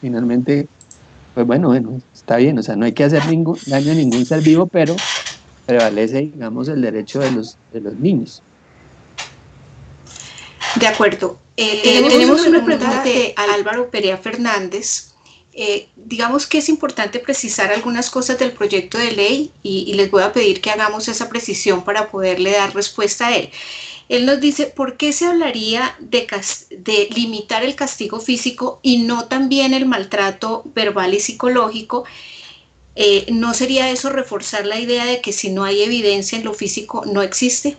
finalmente, pues bueno, está bien, o sea, no hay que hacer ningún daño a ningún ser vivo, pero prevalece, digamos, el derecho de los niños. De acuerdo. Tenemos una pregunta de Álvaro Perea Fernández. Digamos que es importante precisar algunas cosas del proyecto de ley y les voy a pedir que hagamos esa precisión para poderle dar respuesta a él. Él nos dice, ¿por qué se hablaría de limitar el castigo físico y no también el maltrato verbal y psicológico? ¿No sería eso reforzar la idea de que si no hay evidencia en lo físico no existe?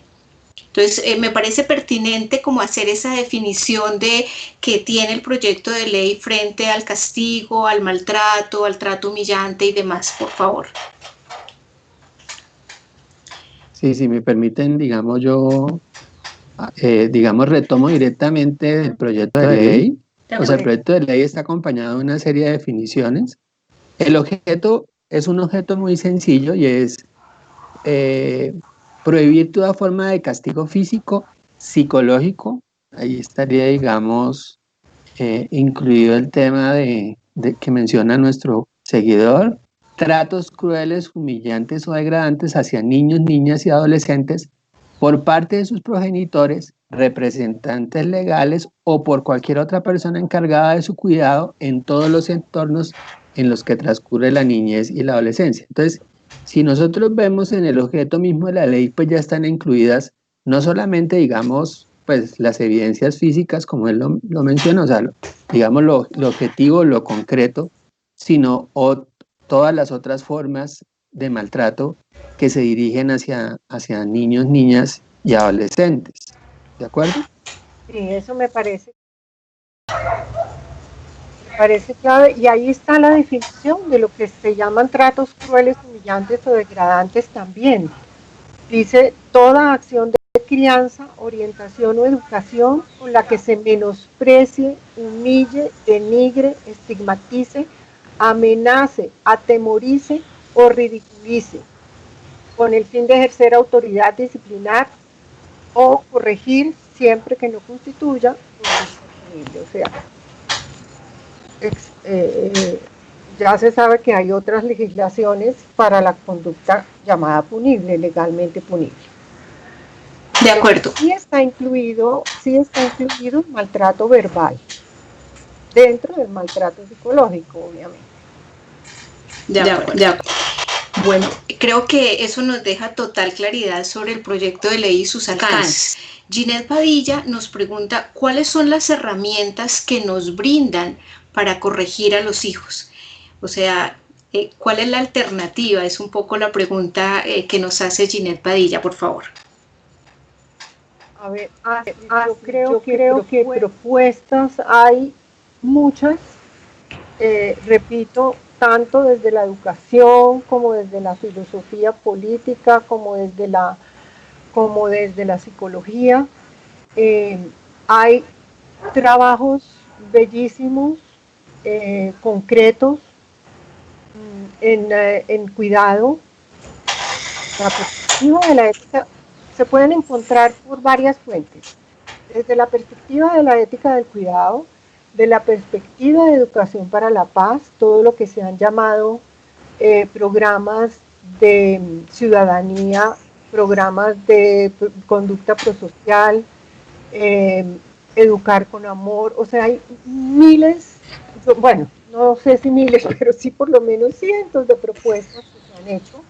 Entonces, me parece pertinente como hacer esa definición de que tiene el proyecto de ley frente al castigo, al maltrato, al trato humillante y demás, por favor. Sí, si me permiten, digamos, yo, digamos, retomo directamente el proyecto de ley. O sea, el proyecto de ley está acompañado de una serie de definiciones. El objeto es un objeto muy sencillo y es prohibir toda forma de castigo físico, psicológico. Ahí estaría, digamos, incluido el tema de que menciona nuestro seguidor, tratos crueles, humillantes o degradantes hacia niños, niñas y adolescentes por parte de sus progenitores, representantes legales o por cualquier otra persona encargada de su cuidado en todos los entornos en los que transcurre la niñez y la adolescencia. Entonces, si nosotros vemos en el objeto mismo de la ley, pues ya están incluidas no solamente, digamos, pues las evidencias físicas, como él lo menciona, o sea, digamos lo objetivo, lo concreto, sino todas las otras formas de maltrato que se dirigen hacia niños, niñas y adolescentes. ¿De acuerdo? Sí, eso me parece clave, y ahí está la definición de lo que se llaman tratos crueles, humillantes o degradantes también. Dice, toda acción de crianza, orientación o educación con la que se menosprecie, humille, denigre, estigmatice, amenace, atemorice o ridiculice, con el fin de ejercer autoridad disciplinar o corregir siempre que no constituya un delito punible. O sea, ya se sabe que hay otras legislaciones para la conducta llamada punible, legalmente punible. De acuerdo. Sí está incluido el maltrato verbal, dentro del maltrato psicológico, obviamente. De acuerdo. Bueno, creo que eso nos deja total claridad sobre el proyecto de ley y sus alcances. Ginette Padilla nos pregunta, ¿cuáles son las herramientas que nos brindan para corregir a los hijos? O sea, ¿cuál es la alternativa? Es un poco la pregunta que nos hace Ginette Padilla, por favor. A ver, yo creo que propuestas hay muchas, repito, tanto desde la educación como desde la filosofía política, como desde la psicología. Hay trabajos bellísimos, concretos, en cuidado. La perspectiva de la ética se pueden encontrar por varias fuentes. Desde la perspectiva de la ética del cuidado, de la perspectiva de educación para la paz, todo lo que se han llamado programas de ciudadanía, programas de conducta prosocial, educar con amor, o sea, hay miles, bueno, no sé si miles, pero sí por lo menos cientos de propuestas que se han hecho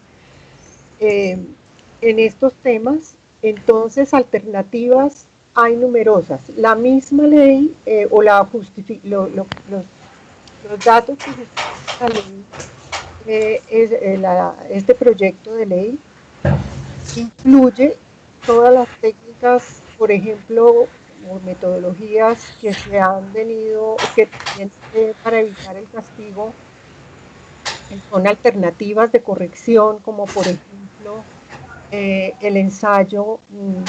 en estos temas. Entonces, alternativas hay numerosas. La misma ley o los datos que justifican la ley, este proyecto de ley incluye todas las técnicas, por ejemplo, o metodologías que se han venido, que para evitar el castigo, son alternativas de corrección, como por ejemplo el ensayo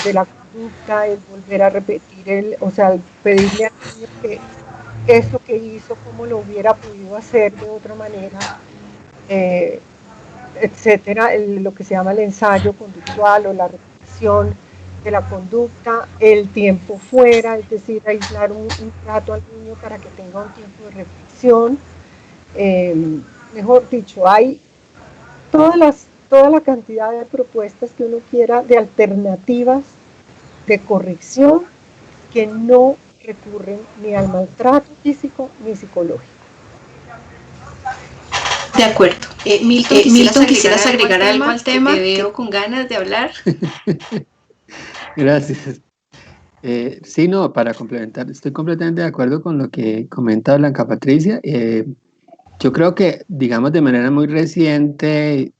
de la conducta, el volver a repetir, o sea, el pedirle al niño que esto que hizo, cómo lo hubiera podido hacer de otra manera, etcétera, lo que se llama el ensayo conductual o la repetición de la conducta, el tiempo fuera, es decir, aislar un rato al niño para que tenga un tiempo de reflexión. Mejor dicho, hay toda la cantidad de propuestas que uno quiera, de alternativas de corrección que no recurren ni al maltrato físico ni psicológico. De acuerdo. Milton, ¿quisieras agregar algo al tema? Te veo con ganas de hablar. Gracias. Sí, no, para complementar, estoy completamente de acuerdo con lo que comenta Blanca Patricia. Yo creo que, digamos, de manera muy reciente,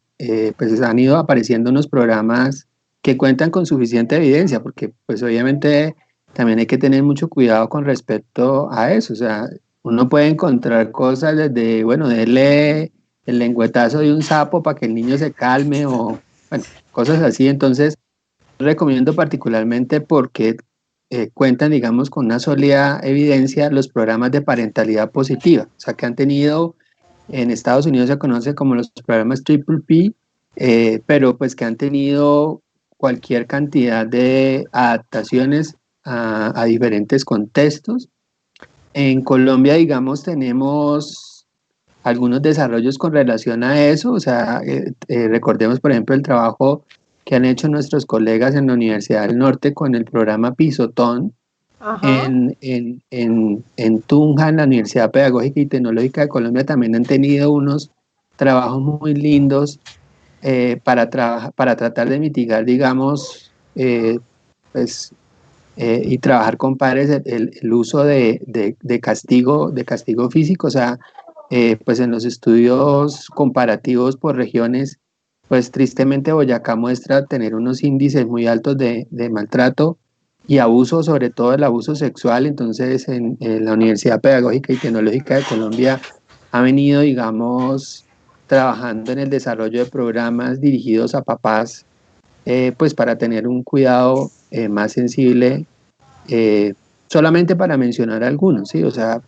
pues han ido apareciendo unos programas que cuentan con suficiente evidencia, porque pues obviamente también hay que tener mucho cuidado con respecto a eso. O sea, uno puede encontrar cosas desde, bueno, darle el lengüetazo de un sapo para que el niño se calme o, bueno, cosas así. Entonces, recomiendo particularmente porque cuentan, digamos, con una sólida evidencia los programas de parentalidad positiva, o sea, que han tenido, en Estados Unidos se conoce como los programas Triple P, pero pues que han tenido cualquier cantidad de adaptaciones a diferentes contextos. En Colombia, digamos, tenemos algunos desarrollos con relación a eso, o sea, recordemos, por ejemplo, el trabajo que han hecho nuestros colegas en la Universidad del Norte con el programa Pisotón en Tunja, en la Universidad Pedagógica y Tecnológica de Colombia, también han tenido unos trabajos muy lindos para tratar de mitigar, digamos, pues, y trabajar con padres el uso de castigo físico, o sea, pues en los estudios comparativos por regiones, pues tristemente Boyacá muestra tener unos índices muy altos de maltrato y abuso, sobre todo el abuso sexual. Entonces en la Universidad Pedagógica y Tecnológica de Colombia ha venido, digamos, trabajando en el desarrollo de programas dirigidos a papás, pues para tener un cuidado más sensible, solamente para mencionar algunos, ¿sí? O sea,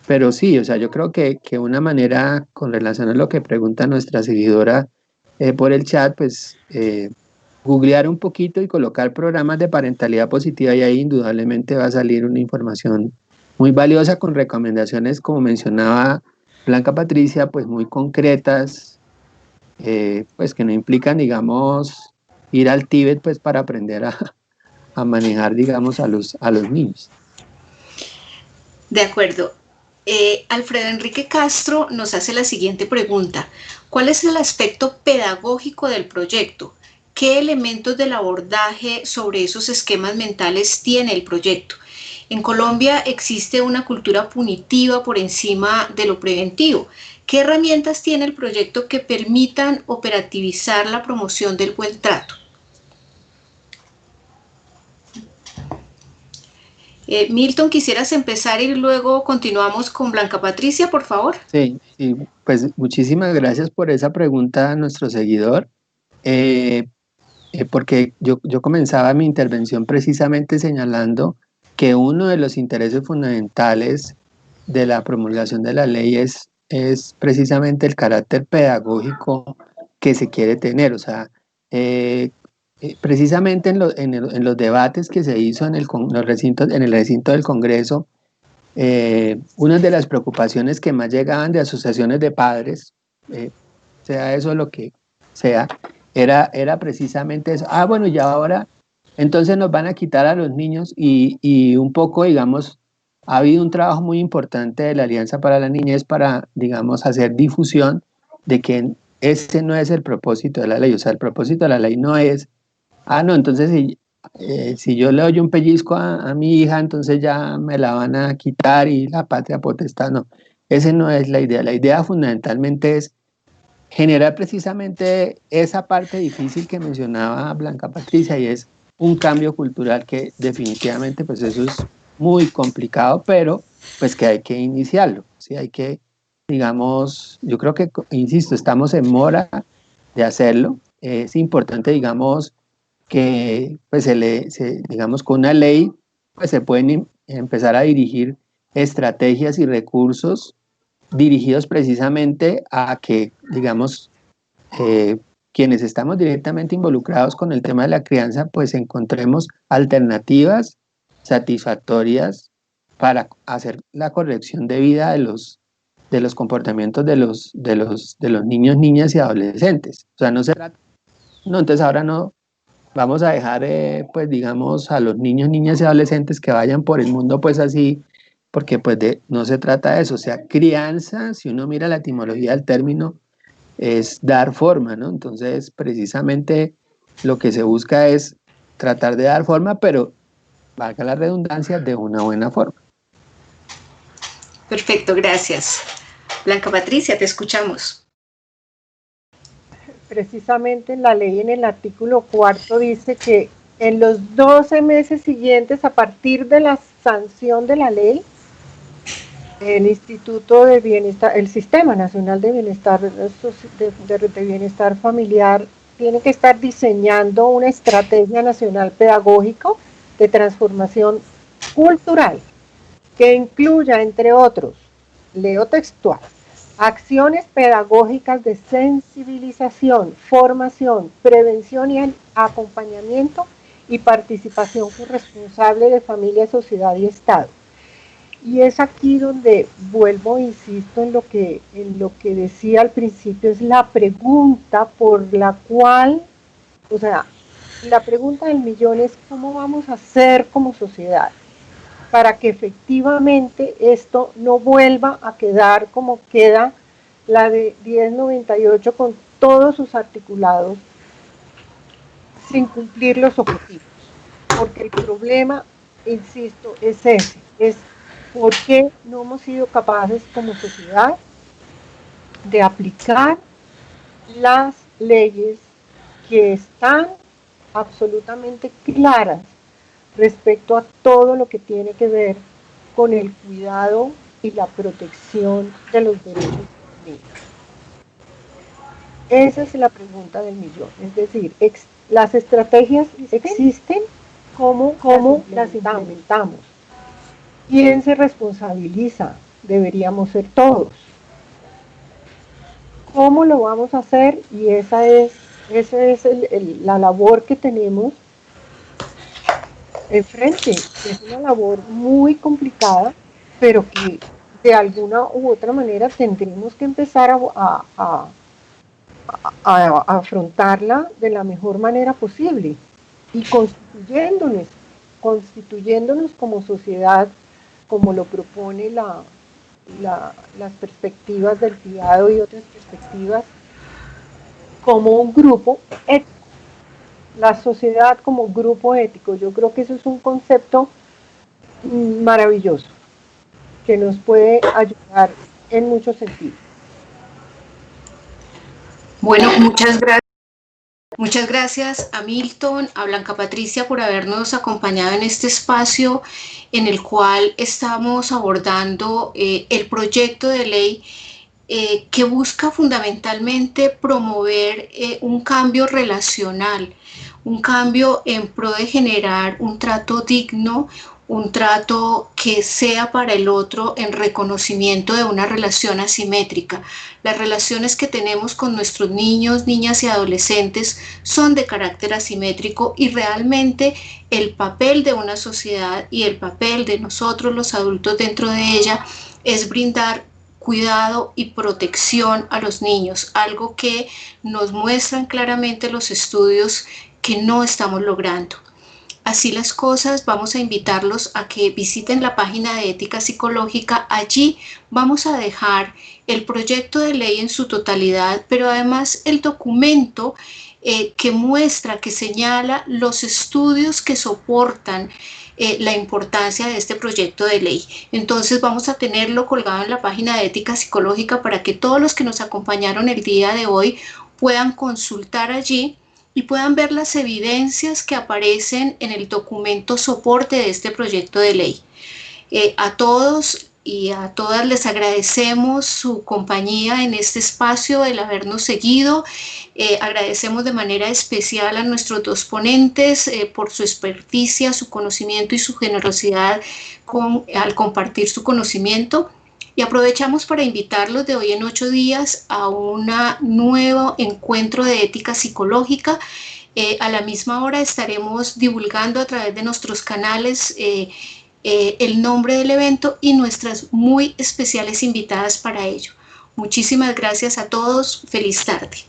pero sí, o sea, yo creo que una manera, con relación a lo que pregunta nuestra seguidora por el chat, pues googlear un poquito y colocar programas de parentalidad positiva y ahí indudablemente va a salir una información muy valiosa con recomendaciones, como mencionaba Blanca Patricia, pues muy concretas, pues que no implican, digamos, ir al Tíbet pues para aprender a manejar, digamos, a los niños. De acuerdo. Alfredo Enrique Castro nos hace la siguiente pregunta. ¿Cuál es el aspecto pedagógico del proyecto? ¿Qué elementos del abordaje sobre esos esquemas mentales tiene el proyecto? En Colombia existe una cultura punitiva por encima de lo preventivo. ¿Qué herramientas tiene el proyecto que permitan operativizar la promoción del buen trato? Milton, ¿quisieras empezar y luego continuamos con Blanca Patricia, por favor? Sí, sí, pues muchísimas gracias por esa pregunta a nuestro seguidor. porque yo comenzaba mi intervención precisamente señalando que uno de los intereses fundamentales de la promulgación de la ley es precisamente el carácter pedagógico que se quiere tener. O sea, precisamente en los debates que se hizo en el recinto del Congreso, una de las preocupaciones que más llegaban de asociaciones de padres, sea eso lo que sea, era precisamente eso. Ah, bueno, y ahora entonces nos van a quitar a los niños y un poco, digamos, ha habido un trabajo muy importante de la Alianza para la Niñez para, digamos, hacer difusión de que ese no es el propósito de la ley. O sea, el propósito de la ley no es, ah, no, entonces si yo le doy un pellizco a mi hija, entonces ya me la van a quitar y la patria potestad, no. Esa no es la idea. La idea fundamentalmente es generar precisamente esa parte difícil que mencionaba Blanca Patricia, y es un cambio cultural que definitivamente pues eso es muy complicado, pero pues que hay que iniciarlo, ¿sí? Hay que, digamos, yo creo que, insisto, estamos en mora de hacerlo. Es importante, digamos, que pues digamos, con una ley pues se pueden empezar a dirigir estrategias y recursos dirigidos precisamente a que, digamos, quienes estamos directamente involucrados con el tema de la crianza, pues encontremos alternativas satisfactorias para hacer la corrección debida de los comportamientos de los niños, niñas y adolescentes. O sea, no se trata, no, entonces ahora no vamos a dejar, pues digamos, a los niños, niñas y adolescentes que vayan por el mundo pues así, porque pues no se trata de eso. O sea, crianza, si uno mira la etimología del término, es dar forma, ¿no? Entonces, precisamente lo que se busca es tratar de dar forma, pero valga la redundancia, de una buena forma. Perfecto, gracias. Blanca Patricia, te escuchamos. Precisamente en la ley, en el artículo 4, dice que en los 12 meses siguientes, a partir de la sanción de la ley, el Instituto de Bienestar, el Sistema Nacional de Bienestar, de Bienestar Familiar, tiene que estar diseñando una estrategia nacional pedagógica de transformación cultural que incluya, entre otros, leo textual, acciones pedagógicas de sensibilización, formación, prevención y acompañamiento y participación corresponsable de familia, sociedad y Estado. Y es aquí donde vuelvo, insisto, en lo que decía al principio, es la pregunta por la cual, o sea, la pregunta del millón es cómo vamos a hacer como sociedad para que efectivamente esto no vuelva a quedar como queda la de 1098 con todos sus articulados sin cumplir los objetivos. Porque el problema, insisto, es ese, es por qué no hemos sido capaces como sociedad de aplicar las leyes que están absolutamente claras respecto a todo lo que tiene que ver con el cuidado y la protección de los derechos de los niños. Esa es la pregunta del millón, es decir, las estrategias existen, ¿cómo las implementamos? ¿Quién se responsabiliza? Deberíamos ser todos. ¿Cómo lo vamos a hacer? Y esa es la labor que tenemos enfrente. Es una labor muy complicada, pero que de alguna u otra manera tendremos que empezar a afrontarla de la mejor manera posible y constituyéndonos como sociedad, como lo propone las perspectivas del cuidado y otras perspectivas, como un grupo ético. La sociedad como grupo ético, yo creo que eso es un concepto maravilloso que nos puede ayudar en muchos sentidos. Bueno, muchas gracias a Milton, a Blanca Patricia por habernos acompañado en este espacio en el cual estamos abordando el proyecto de ley que busca fundamentalmente promover un cambio relacional, un cambio en pro de generar un trato digno, un trato que sea para el otro en reconocimiento de una relación asimétrica. Las relaciones que tenemos con nuestros niños, niñas y adolescentes son de carácter asimétrico y realmente el papel de una sociedad y el papel de nosotros los adultos dentro de ella es brindar cuidado y protección a los niños, algo que nos muestran claramente los estudios que no estamos logrando. Así las cosas, vamos a invitarlos a que visiten la página de Ética Psicológica. Allí vamos a dejar el proyecto de ley en su totalidad, pero además el documento que muestra, que señala los estudios que soportan la importancia de este proyecto de ley. Entonces vamos a tenerlo colgado en la página de Ética Psicológica para que todos los que nos acompañaron el día de hoy puedan consultar allí y puedan ver las evidencias que aparecen en el documento soporte de este proyecto de ley. A todos y a todas les agradecemos su compañía en este espacio, el habernos seguido. Agradecemos de manera especial a nuestros dos ponentes por su experticia, su conocimiento y su generosidad al compartir su conocimiento. Y aprovechamos para invitarlos de hoy en 8 días a un nuevo encuentro de ética psicológica. A la misma hora estaremos divulgando a través de nuestros canales el nombre del evento y nuestras muy especiales invitadas para ello. Muchísimas gracias a todos. Feliz tarde.